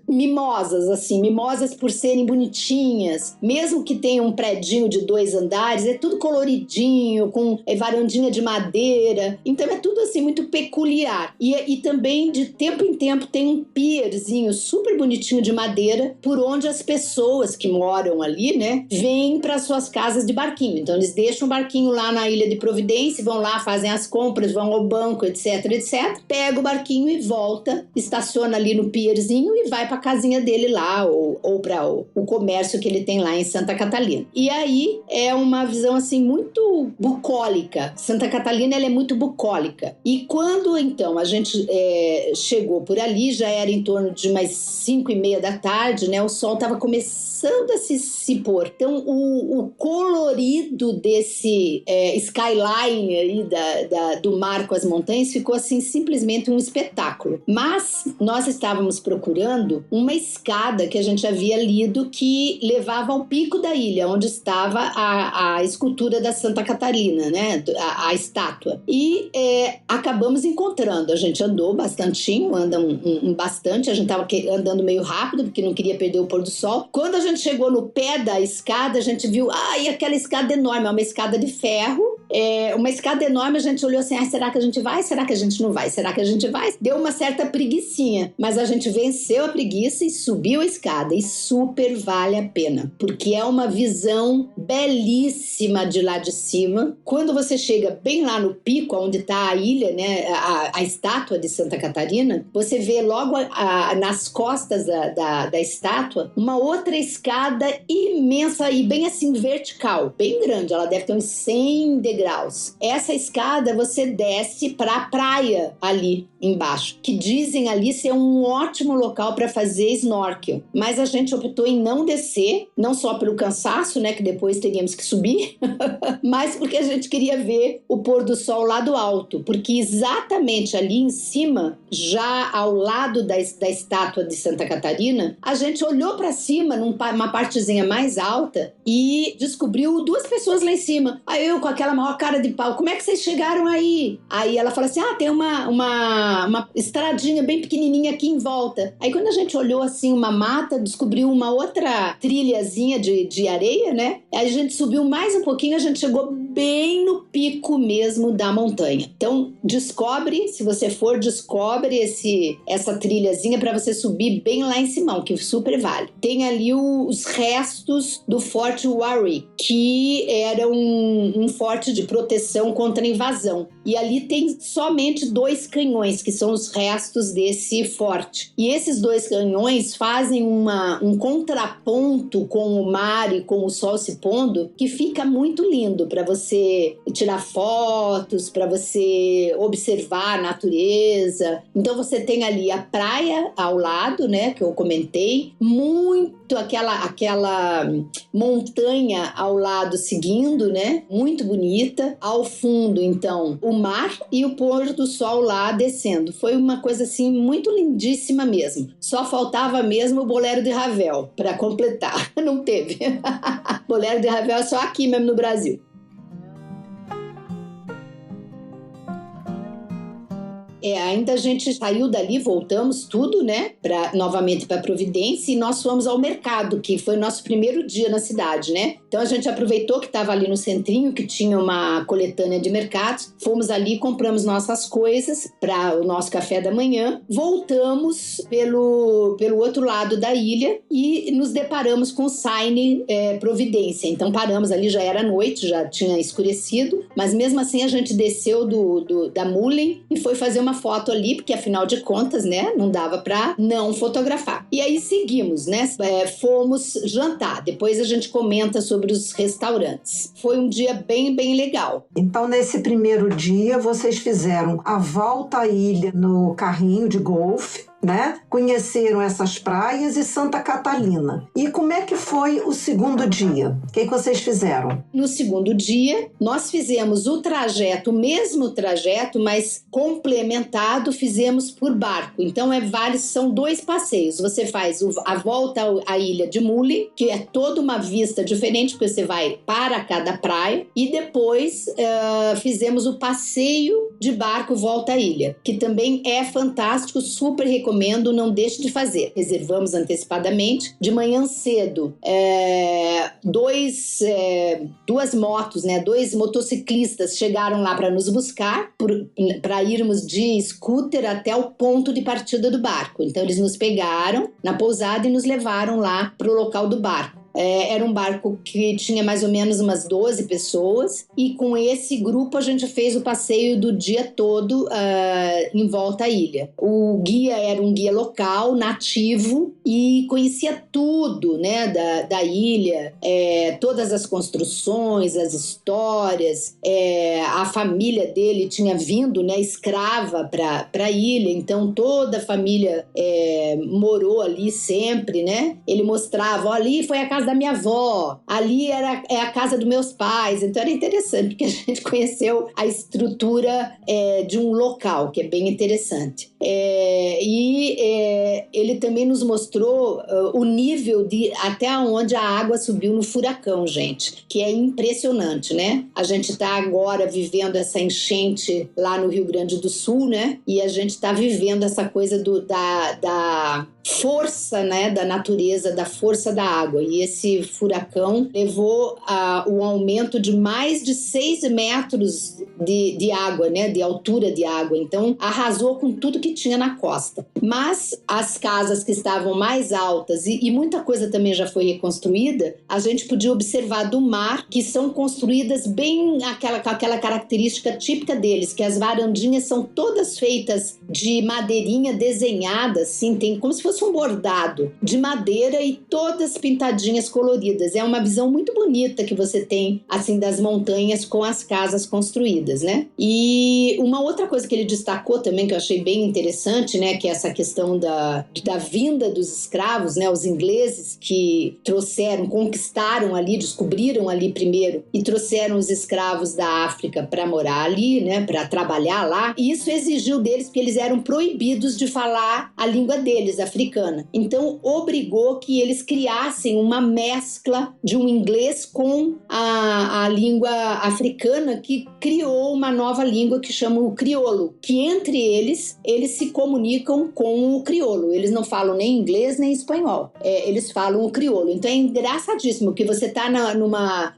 mimosas por serem bonitinhas, mesmo que tenha um predinho de 2 andares, é tudo coloridinho, com varandinha de madeira, então é tudo assim muito peculiar. E também de tempo em tempo tem um pierzinho super bonitinho de madeira, por onde as pessoas que moram ali, né, vêm para suas casas de barquinho. Então eles deixam o barquinho lá na ilha de Providência, vão lá, fazem as compras, vão ao banco, etc, pega o barquinho e volta, estaciona ali no pierzinho e vai para casinha dele lá, ou para o comércio que ele tem lá em Santa Catalina. E aí é uma visão assim muito bucólica. Santa Catalina, ela é muito bucólica. E quando então a gente chegou por ali, já era em torno de umas 5:30 da tarde, né? O sol estava começando a se pôr. Então o colorido desse skyline aí do mar com as montanhas ficou assim simplesmente um espetáculo. Mas nós estávamos procurando uma escada que a gente havia lido que levava ao pico da ilha, onde estava a escultura da Santa Catarina, né? A estátua. E acabamos encontrando. A gente andou bastantinho, bastante. A gente estava andando meio rápido, porque não queria perder o pôr do sol. Quando a gente chegou no pé da escada, a gente viu, e aquela escada enorme, é uma escada de ferro, uma escada enorme. A gente olhou assim, será que a gente vai? Será que a gente não vai? Será que a gente vai? Deu uma certa preguicinha, mas a gente venceu a preguiça e subiu a escada, e super vale a pena, porque é uma visão belíssima de lá de cima. Quando você chega bem lá no pico, onde está a ilha, né, a estátua de Santa Catarina, você vê logo nas costas da estátua uma outra escada imensa e bem assim vertical, bem grande, ela deve ter uns 100 degraus. Essa escada você desce para a praia ali embaixo, que dizem ali ser um ótimo local para fazer snorkel, mas a gente optou em não descer, não só pelo cansaço, né, que depois teríamos que subir, mas porque a gente queria ver o pôr do sol lá do alto, porque exatamente ali em cima, já ao lado da estátua de Santa Catarina, a gente olhou para cima numa partezinha mais alta e descobriu 2 pessoas lá em cima. Aí eu, com aquela maior cara de pau, como é que vocês chegaram aí? Aí ela falou assim, tem uma estradinha bem pequenininha aqui em volta. Aí quando a gente olhou assim uma mata, descobriu uma outra trilhazinha de areia, né? Aí a gente subiu mais um pouquinho, a gente chegou bem no pico mesmo da montanha. Então se você for, descobre essa trilhazinha para você subir bem lá em cima, que super vale. Tem ali os restos do Forte Warwick, que era um forte de proteção contra invasão. E ali tem somente 2 canhões, que são os restos desse forte. E esses 2 canhões fazem um contraponto com o mar e com o sol se pondo, que fica muito lindo para você tirar fotos, para você observar a natureza. Então você tem ali a praia ao lado, né, que eu comentei, muito aquela montanha ao lado seguindo, né, muito bonita. Ao fundo, então, o mar e o pôr do sol lá descendo. Foi uma coisa assim muito lindíssima mesmo. Só faltava mesmo o Bolero de Ravel para completar. Não teve. Bolero de Ravel é só aqui mesmo no Brasil. Ainda a gente saiu dali, voltamos tudo, né, novamente para Providência, e nós fomos ao mercado, que foi o nosso primeiro dia na cidade, né? Então a gente aproveitou que estava ali no centrinho, que tinha uma coletânea de mercados, fomos ali, compramos nossas coisas para o nosso café da manhã, voltamos pelo outro lado da ilha e nos deparamos com o sign Providência. Então paramos ali, já era noite, já tinha escurecido, mas mesmo assim a gente desceu da Mullen e foi fazer uma foto ali, porque afinal de contas, né, não dava para não fotografar. E aí seguimos, né, fomos jantar, depois a gente comenta sobre os restaurantes. Foi um dia bem, bem legal. Então, nesse primeiro dia, vocês fizeram a volta à ilha no carrinho de golfe, né? Conheceram essas praias e Santa Catarina. E como é que foi o segundo dia? O que vocês fizeram? No segundo dia, nós fizemos o mesmo trajeto, mas complementado, fizemos por barco. Então, são 2 passeios. Você faz a volta à ilha de Mullen, que é toda uma vista diferente, porque você vai para cada praia, e depois fizemos o passeio de barco volta à ilha, que também é fantástico, super recomendo, não deixe de fazer. Reservamos antecipadamente. De manhã cedo, 2 motos, né, 2 motociclistas chegaram lá para nos buscar, para irmos de scooter até o ponto de partida do barco. Então eles nos pegaram na pousada e nos levaram lá para o local do barco. Era um barco que tinha mais ou menos umas 12 pessoas, e com esse grupo a gente fez o passeio do dia todo em volta à ilha. O guia era um guia local, nativo, e conhecia tudo, né, da ilha, todas as construções, as histórias. A família dele tinha vindo, né, escrava para a ilha, então toda a família morou ali sempre, né? Ele mostrava, ali foi a casa da minha avó, ali é a casa dos meus pais. Então era interessante, porque a gente conheceu a estrutura de um local, que é bem interessante. Ele também nos mostrou o nível de até onde a água subiu no furacão, gente, que é impressionante, né? A gente está agora vivendo essa enchente lá no Rio Grande do Sul, né? E a gente está vivendo essa coisa da força, né, da natureza, da força da água. E esse furacão levou o aumento de mais de 6 metros de água, né, de altura de água. Então, arrasou com tudo que tinha na costa. Mas as casas que estavam mais altas, e muita coisa também já foi reconstruída, a gente podia observar do mar que são construídas bem com aquela característica típica deles, que as varandinhas são todas feitas de madeirinha desenhada, assim, tem como se fosse um bordado de madeira e todas pintadinhas coloridas. É uma visão muito bonita que você tem, assim, das montanhas com as casas construídas, né? E uma outra coisa que ele destacou também, que eu achei bem interessante, né, que é essa questão da vinda dos escravos, né, os ingleses que conquistaram ali, descobriram ali primeiro e trouxeram os escravos da África para morar ali, né, para trabalhar lá. E isso exigiu deles, porque eles eram proibidos de falar a língua deles, africana. Então, obrigou que eles criassem uma mescla de um inglês com a língua africana, que criou uma nova língua que chama o crioulo, que entre eles se comunicam com o crioulo. Eles não falam nem inglês nem espanhol. Eles falam o crioulo. Então, é engraçadíssimo que você está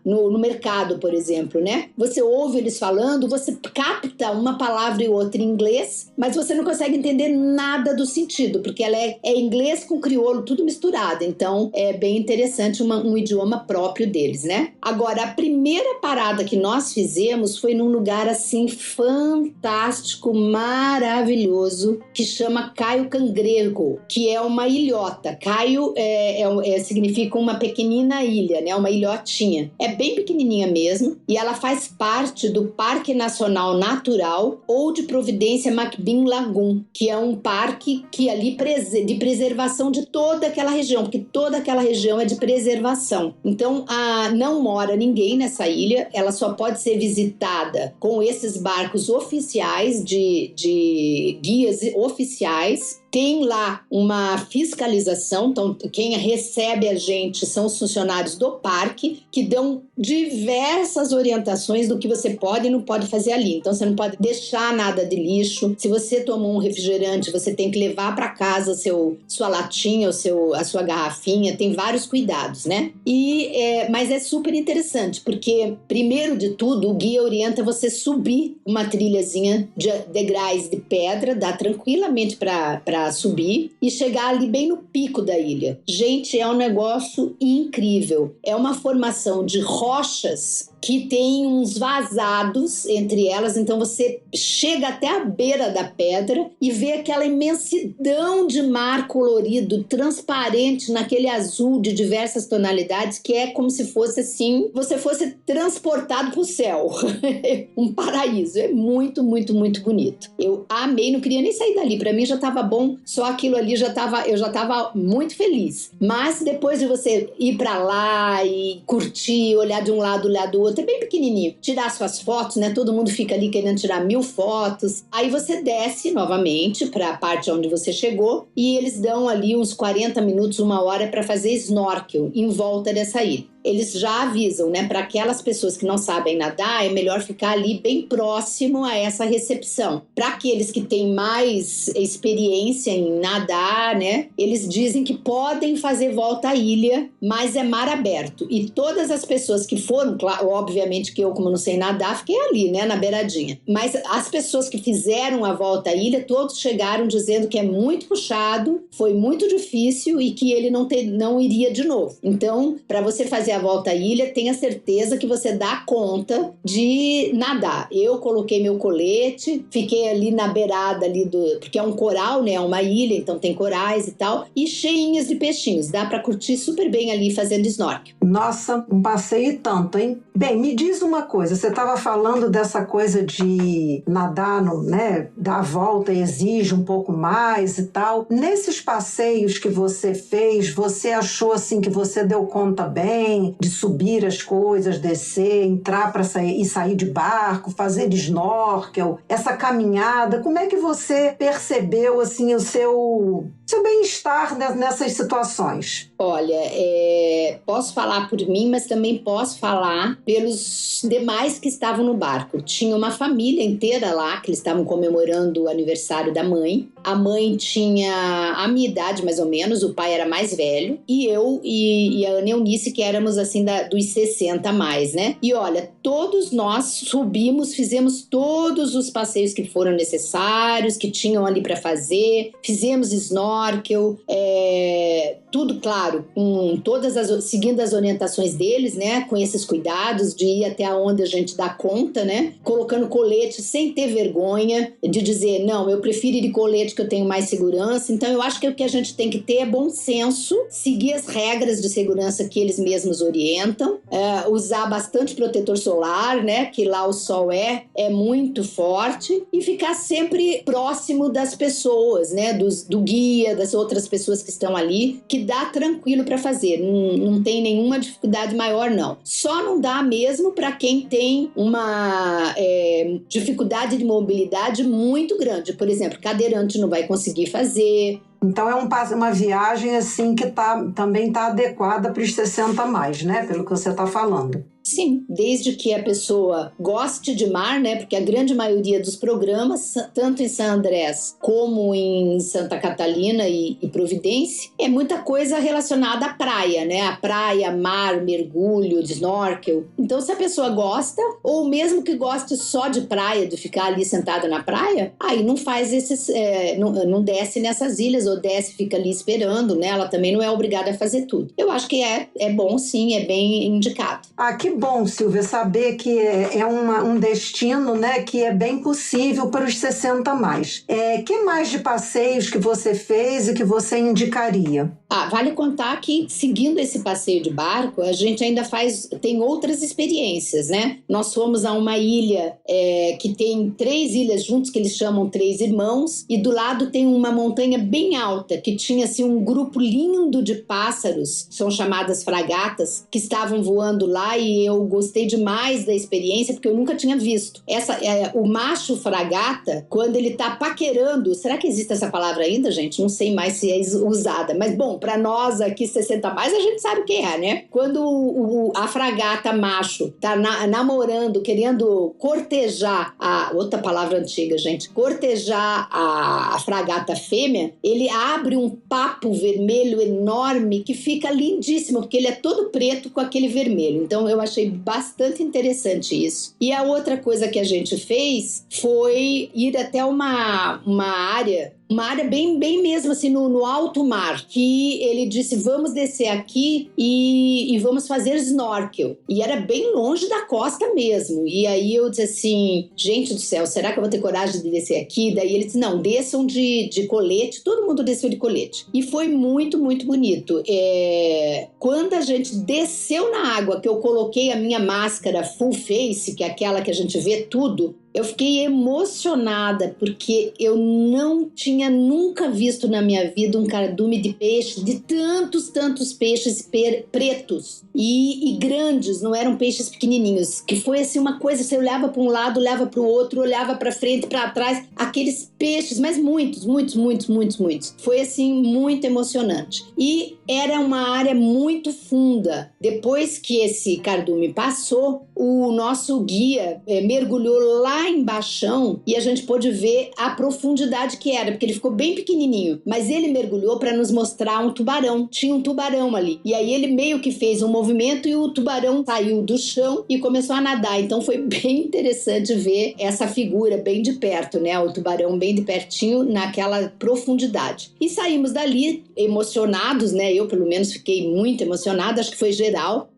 no mercado, por exemplo, né? Você ouve eles falando, você capta uma palavra e outra em inglês, mas você não consegue entender nada do sentido, porque ela é inglês com crioulo, tudo misturado. Então, é bem interessante um idioma próprio deles, né? Agora, a primeira parada que nós fizemos foi num lugar, assim, fantástico, maravilhoso, que chama Caio Cangrego, que é uma ilhota. Caio significa uma pequenina ilha, né? Uma ilhotinha. É bem pequenininha mesmo, e ela faz parte do Parque Nacional Natural ou de Providência McBean Lagoon, que é um parque que ali de preservação de toda aquela região, porque toda aquela região é de preservação. Então, não mora ninguém nessa ilha, ela só pode ser visitada com esses barcos oficiais, de guias oficiais. Tem lá uma fiscalização, então quem recebe a gente são os funcionários do parque, que dão diversas orientações do que você pode e não pode fazer ali. Então você não pode deixar nada de lixo. Se você tomou um refrigerante, você tem que levar para casa sua latinha, a sua garrafinha. Tem vários cuidados, né? Mas é super interessante, porque primeiro de tudo o guia orienta você subir uma trilhazinha de degraus de pedra, dá tranquilamente para subir e chegar ali bem no pico da ilha. Gente, é um negócio incrível. É uma formação de rochas que tem uns vazados entre elas, então você chega até a beira da pedra e vê aquela imensidão de mar colorido, transparente, naquele azul de diversas tonalidades, que é como se fosse assim, você fosse transportado para o céu. Um paraíso. É muito, muito, muito bonito. Eu amei, não queria nem sair dali. Para mim já estava bom, só aquilo ali eu já estava muito feliz. Mas depois de você ir para lá e curtir, olhar de um lado, olhar do outro, é bem pequenininho, tirar suas fotos, né? Todo mundo fica ali querendo tirar 1000 fotos. Aí você desce novamente para a parte onde você chegou e eles dão ali uns 40 minutos, 1 hora para fazer snorkel em volta dessa ilha. Eles já avisam, né? Para aquelas pessoas que não sabem nadar, é melhor ficar ali bem próximo a essa recepção. Para aqueles que têm mais experiência em nadar, né? Eles dizem que podem fazer volta à ilha, mas é mar aberto. E todas as pessoas que foram, claro, obviamente que eu, como não sei nadar, fiquei ali, né? Na beiradinha. Mas as pessoas que fizeram a volta à ilha, todos chegaram dizendo que é muito puxado, foi muito difícil e que ele não iria de novo. Então, para você fazer a volta à ilha, tenha certeza que você dá conta de nadar. Eu coloquei meu colete, fiquei ali na beirada ali porque é um coral, né? É uma ilha, então tem corais e tal, e cheinhas de peixinhos. Dá para curtir super bem ali fazendo snorkel. Nossa, um passeio e tanto, hein? Bem, me diz uma coisa, você estava falando dessa coisa de nadar, né? Dar a volta exige um pouco mais e tal. Nesses passeios que você fez, você achou assim que você deu conta bem? também de subir as coisas, descer, entrar para sair e sair de barco, fazer snorkel, essa caminhada. Como é que você percebeu assim o seu bem-estar nessas situações? Olha, posso falar por mim, mas também posso falar pelos demais que estavam no barco. Tinha uma família inteira lá, que eles estavam comemorando o aniversário da mãe. A mãe tinha a minha idade, mais ou menos, o pai era mais velho, e eu e a Ana Eunice, que éramos assim dos 60 a mais, né? E olha, todos nós subimos, fizemos todos os passeios que foram necessários, que tinham ali para fazer, fizemos snorkel, tudo, claro, seguindo as orientações deles, né? Com esses cuidados de ir até onde a gente dá conta, né? Colocando colete sem ter vergonha de dizer, não, eu prefiro ir de colete que eu tenho mais segurança. Então, eu acho que o que a gente tem que ter é bom senso, seguir as regras de segurança que eles mesmos orientam, usar bastante protetor solar, né? Que lá o sol é muito forte, e ficar sempre próximo das pessoas, né? Do guia, das outras pessoas que estão ali, que dá tranquilo para fazer, não tem nenhuma dificuldade maior, não. Só não dá mesmo para quem tem uma dificuldade de mobilidade muito grande. Por exemplo, cadeirante não vai conseguir fazer. Então é uma viagem assim que também está adequada para os 60 a mais, né? Pelo que você está falando. Sim, desde que a pessoa goste de mar, né? Porque a grande maioria dos programas, tanto em San Andrés como em Santa Catalina e Providência, é muita coisa relacionada à praia, né? A praia, mar, mergulho, snorkel. Então, se a pessoa gosta, ou mesmo que goste só de praia, de ficar ali sentada na praia, aí não faz não desce nessas ilhas, ou desce e fica ali esperando, né? Ela também não é obrigada a fazer tudo. Eu acho que é bom, sim, é bem indicado. Que bom, Silvia, saber que é um destino, né, que é bem possível para os 60 a mais. Que mais de passeios que você fez e que você indicaria? Vale contar que, seguindo esse passeio de barco, a gente ainda tem outras experiências, né? Nós fomos a uma ilha que tem 3 ilhas juntos, que eles chamam 3 Irmãos, e do lado tem uma montanha bem alta, que tinha assim, um grupo lindo de pássaros, são chamadas fragatas, que estavam voando lá, e eu gostei demais da experiência, porque eu nunca tinha visto. O macho fragata, quando ele tá paquerando, será que existe essa palavra ainda, gente? Não sei mais se é usada, mas bom, para nós aqui 60 a mais, a gente sabe o que é, né? Quando a fragata macho tá namorando, querendo cortejar outra palavra antiga, gente, cortejar a fragata fêmea, ele abre um papo vermelho enorme que fica lindíssimo, porque ele é todo preto com aquele vermelho. Então eu achei bastante interessante isso. E a outra coisa que a gente fez foi ir até uma área bem mesmo assim no alto mar, que ele disse, vamos descer aqui e vamos fazer snorkel. E era bem longe da costa mesmo. E aí eu disse assim, gente do céu, será que eu vou ter coragem de descer aqui? Daí ele disse, não, desçam de colete. Todo mundo desceu de colete. E foi muito, muito bonito. Quando a gente desceu na água, que eu coloquei a minha máscara full face, que é aquela que a gente vê tudo, eu fiquei emocionada, porque eu não tinha nunca visto na minha vida um cardume de peixe, de tantos peixes pretos e grandes, não eram peixes pequenininhos, que foi assim uma coisa, você olhava para um lado, olhava para o outro, olhava para frente, para trás, aqueles peixes, mas muitos. Foi assim muito emocionante. E era uma área muito funda. Depois que esse cardume passou, o nosso guia mergulhou lá embaixão e a gente pôde ver a profundidade que era, porque ele ficou bem pequenininho, mas ele mergulhou para nos mostrar um tubarão. Tinha um tubarão ali. E aí ele meio que fez um movimento e o tubarão saiu do chão e começou a nadar. Então foi bem interessante ver essa figura bem de perto, né? O tubarão bem de pertinho naquela profundidade. E saímos dali emocionados, né? Eu, pelo menos, fiquei muito emocionada, acho que foi geral.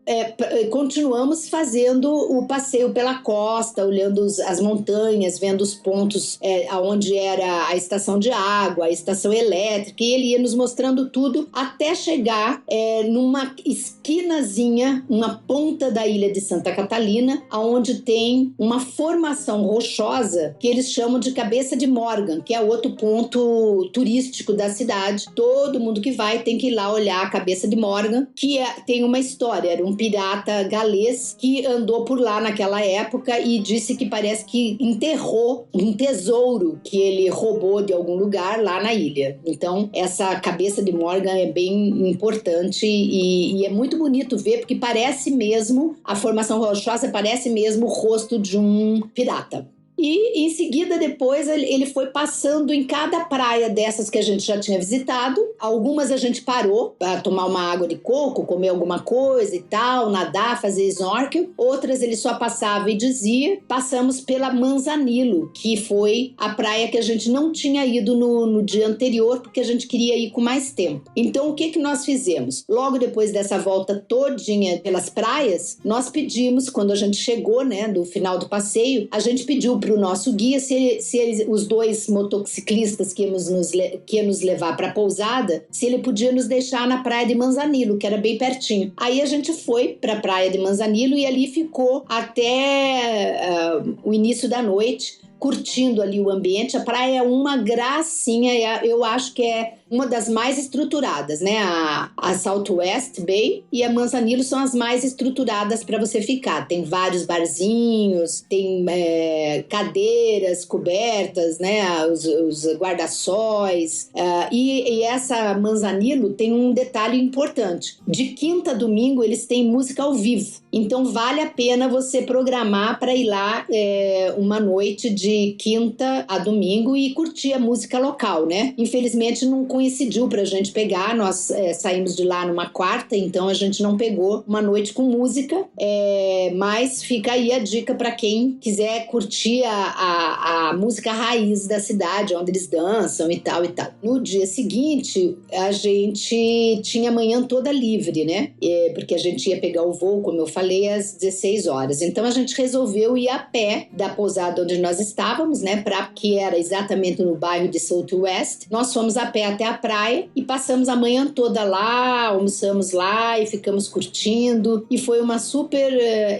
Continuamos fazendo o passeio pela costa, olhando as montanhas, vendo os pontos onde era a estação de água, a estação elétrica, e ele ia nos mostrando tudo até chegar numa esquinazinha, uma ponta da ilha de Santa Catalina, onde tem uma formação rochosa que eles chamam de Cabeça de Morgan, que é outro ponto turístico da cidade. Todo mundo que vai tem que ir lá olhar a Cabeça de Morgan, que tem uma história. Era um um pirata galês que andou por lá naquela época e disse que parece que enterrou um tesouro que ele roubou de algum lugar lá na ilha. Então, essa cabeça de Morgan é bem importante e é muito bonito ver, porque parece mesmo, a formação rochosa parece mesmo o rosto de um pirata. E em seguida, depois, ele foi passando em cada praia dessas que a gente já tinha visitado. Algumas a gente parou para tomar uma água de coco, comer alguma coisa e tal, nadar, fazer snorkel. Outras ele só passava e dizia. Passamos pela Manzanillo, que foi a praia que a gente não tinha ido no dia anterior, porque a gente queria ir com mais tempo. Então, o que nós fizemos? Logo depois dessa volta todinha pelas praias, nós pedimos, quando a gente chegou, né, do final do passeio, a gente pediu para o nosso guia se os dois motociclistas que ia nos levar para a pousada, se ele podia nos deixar na praia de Manzanillo, que era bem pertinho. Aí a gente foi para a praia de Manzanillo e ali ficou até o início da noite, curtindo ali o ambiente. A praia é uma gracinha, eu acho que é uma das mais estruturadas, né? A Southwest Bay e a Manzanillo são as mais estruturadas para você ficar. Tem vários barzinhos, tem cadeiras cobertas, né? Os guarda-sóis. E essa Manzanillo tem um detalhe importante. De quinta a domingo eles têm música ao vivo. Então vale a pena você programar para ir lá uma noite de quinta a domingo e curtir a música local, né? Infelizmente não coincidiu pra gente pegar, nós saímos de lá numa quarta, então a gente não pegou uma noite com música, mas fica aí a dica para quem quiser curtir a música raiz da cidade, onde eles dançam e tal e tal. No dia seguinte, a gente tinha a manhã toda livre, né? Porque a gente ia pegar o voo, como eu falei, às 16 horas. Então a gente resolveu ir a pé da pousada onde nós estávamos, né? Que era exatamente no bairro de Southwest. Nós fomos a pé até a praia e passamos a manhã toda lá, almoçamos lá e ficamos curtindo. E foi uma super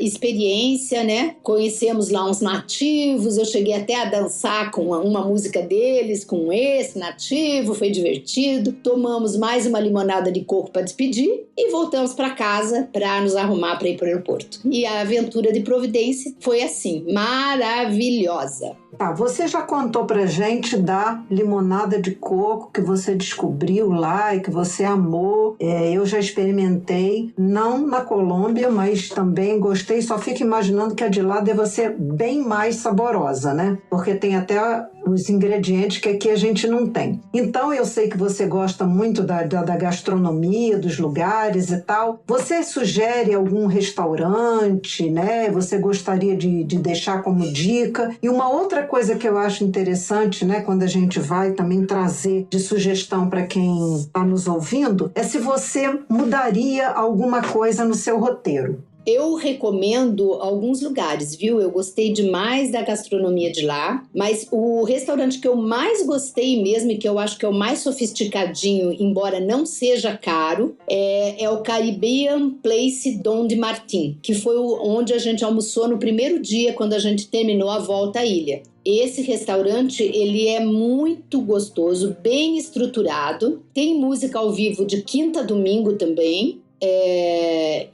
experiência, né? Conhecemos lá uns nativos, eu cheguei até a dançar com uma música deles, com esse nativo, foi divertido. Tomamos mais uma limonada de coco para despedir e voltamos para casa para nos arrumar para ir para o aeroporto. E a aventura de Providência foi assim, maravilhosa. Tá, você já contou pra gente da limonada de coco que você descobriu lá e que você amou. Eu já experimentei, não na Colômbia, mas também gostei. Só fico imaginando que a de lá deve ser bem mais saborosa, né? Porque tem até os ingredientes que aqui a gente não tem. Então eu sei que você gosta muito da gastronomia, dos lugares e tal. Você sugere algum restaurante, né? Você gostaria de deixar como dica? E uma outra coisa que eu acho interessante, né, quando a gente vai também trazer de sugestão para quem está nos ouvindo, é se você mudaria alguma coisa no seu roteiro. Eu recomendo alguns lugares, viu? Eu gostei demais da gastronomia de lá, mas o restaurante que eu mais gostei mesmo e que eu acho que é o mais sofisticadinho, embora não seja caro, é o Caribbean Place Dom de Martin, que foi onde a gente almoçou no primeiro dia quando a gente terminou a volta à ilha. Esse restaurante, ele é muito gostoso, bem estruturado, tem música ao vivo de quinta a domingo também.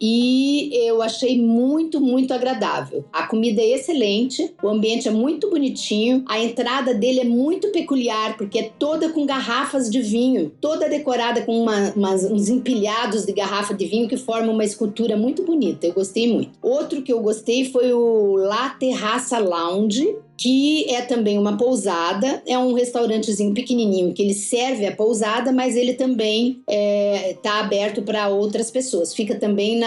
E eu achei muito, muito agradável. A comida é excelente, o ambiente é muito bonitinho, a entrada dele é muito peculiar, porque é toda com garrafas de vinho, toda decorada com uns empilhados de garrafa de vinho que formam uma escultura muito bonita. Eu gostei muito. Outro que eu gostei foi o La Terraça Lounge, que é também uma pousada, é um restaurantezinho pequenininho que ele serve a pousada, mas ele também está aberto para outras pessoas. Fica também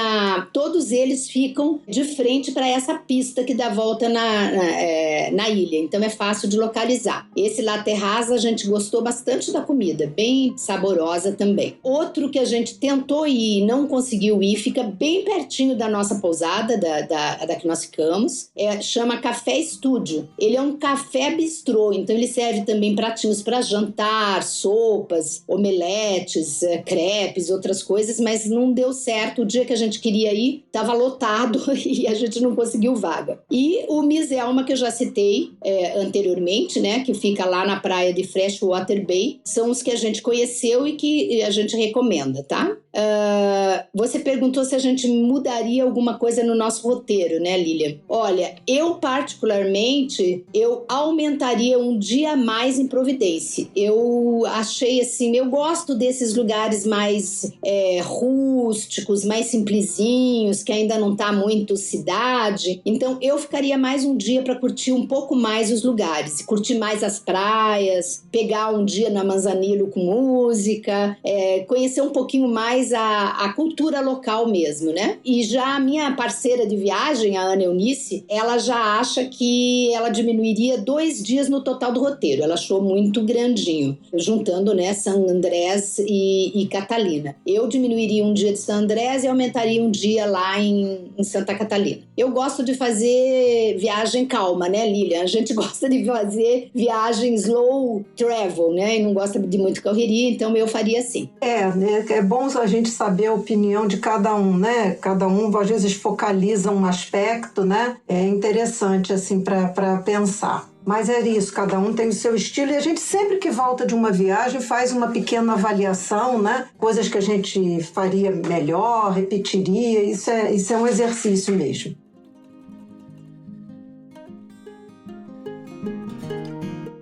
todos eles ficam de frente para essa pista que dá volta na ilha, então é fácil de localizar. Esse La Terraza a gente gostou bastante da comida, bem saborosa também. Outro que a gente tentou ir e não conseguiu ir, fica bem pertinho da nossa pousada, da que nós ficamos, chama Café Estúdio. Ele é um café bistrô, então ele serve também pratinhos para jantar, sopas, omeletes, crepes, outras coisas, mas não deu certo. O dia que a gente queria ir, estava lotado e a gente não conseguiu vaga. E o Miss Elma, que eu já citei anteriormente, né, que fica lá na praia de Freshwater Bay, são os que a gente conheceu e que a gente recomenda, tá? Você perguntou se a gente mudaria alguma coisa no nosso roteiro, né, Lilian? Olha, eu particularmente, eu aumentaria um dia a mais em Providência. Eu achei assim, eu gosto desses lugares mais rústicos, mais simplesinhos, que ainda não tá muito cidade. Então, eu ficaria mais um dia para curtir um pouco mais os lugares, curtir mais as praias, pegar um dia na Manzanillo com música, conhecer um pouquinho mais a cultura local mesmo, né? E já a minha parceira de viagem, a Ana Eunice, ela já acha que ela diminuiria 2 dias no total do roteiro. Ela achou muito grandinho, juntando, né, San Andrés e Catalina. Eu diminuiria um dia de San Andrés e aumentaria um dia lá em Santa Catalina. Eu gosto de fazer viagem calma, né, Lilian? A gente gosta de fazer viagem slow travel, né? E não gosta de muito correria, então eu faria assim. Né? É bom a gente saber a opinião de cada um, né? Cada um, às vezes, focaliza um aspecto, né? É interessante, assim, para pensar. Mas é isso, cada um tem o seu estilo e a gente sempre que volta de uma viagem faz uma pequena avaliação, né? Coisas que a gente faria melhor, repetiria, isso é um exercício mesmo.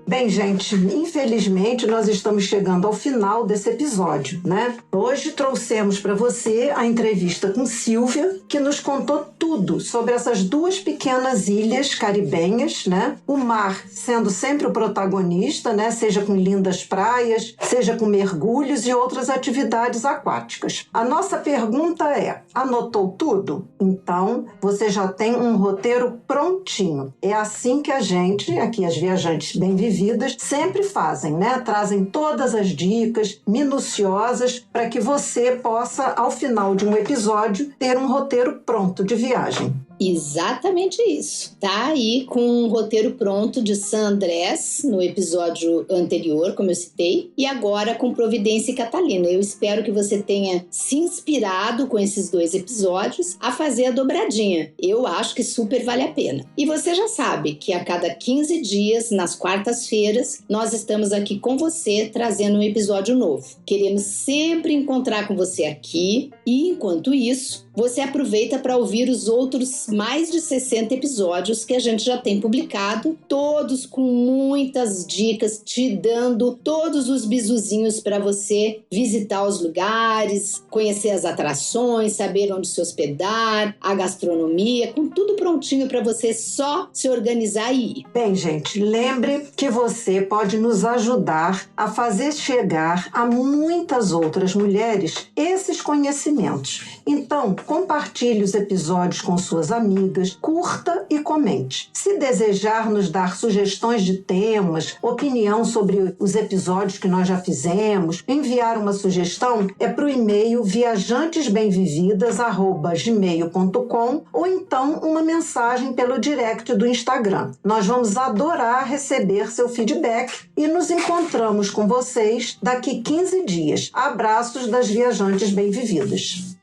Bem, gente, infelizmente nós estamos chegando ao final desse episódio, né? Hoje trouxemos para você a entrevista com Silvia, que nos contou tudo sobre essas 2 pequenas ilhas caribenhas, né? O mar sendo sempre o protagonista, né? Seja com lindas praias, seja com mergulhos e outras atividades aquáticas. A nossa pergunta é: anotou tudo? Então, você já tem um roteiro prontinho. É assim que a gente, aqui as viajantes bem-vividas, sempre fazem, né? Trazem todas as dicas minuciosas para que você possa, ao final de um episódio, ter um roteiro pronto de viagem. Exatamente isso. Tá aí com um roteiro pronto de San Andrés no episódio anterior, como eu citei, e agora com Providência e Catalina. Eu espero que você tenha se inspirado com esses 2 episódios a fazer a dobradinha. Eu acho que super vale a pena. E você já sabe que a cada 15 dias, nas quartas-feiras, nós estamos aqui com você trazendo um episódio novo. Queremos sempre encontrar com você aqui e, enquanto isso, você aproveita para ouvir os outros mais de 60 episódios que a gente já tem publicado, todos com muitas dicas, te dando todos os bizuzinhos para você visitar os lugares, conhecer as atrações, saber onde se hospedar, a gastronomia, com tudo prontinho para você só se organizar e ir. Bem, gente, lembre que você pode nos ajudar a fazer chegar a muitas outras mulheres esses conhecimentos. Então, compartilhe os episódios com suas amigas, curta e comente. Se desejar nos dar sugestões de temas, opinião sobre os episódios que nós já fizemos, enviar uma sugestão é para o e-mail viajantesbemvividas@gmail.com ou então uma mensagem pelo direct do Instagram. Nós vamos adorar receber seu feedback e nos encontramos com vocês daqui 15 dias. Abraços das Viajantes Bem-Vividas.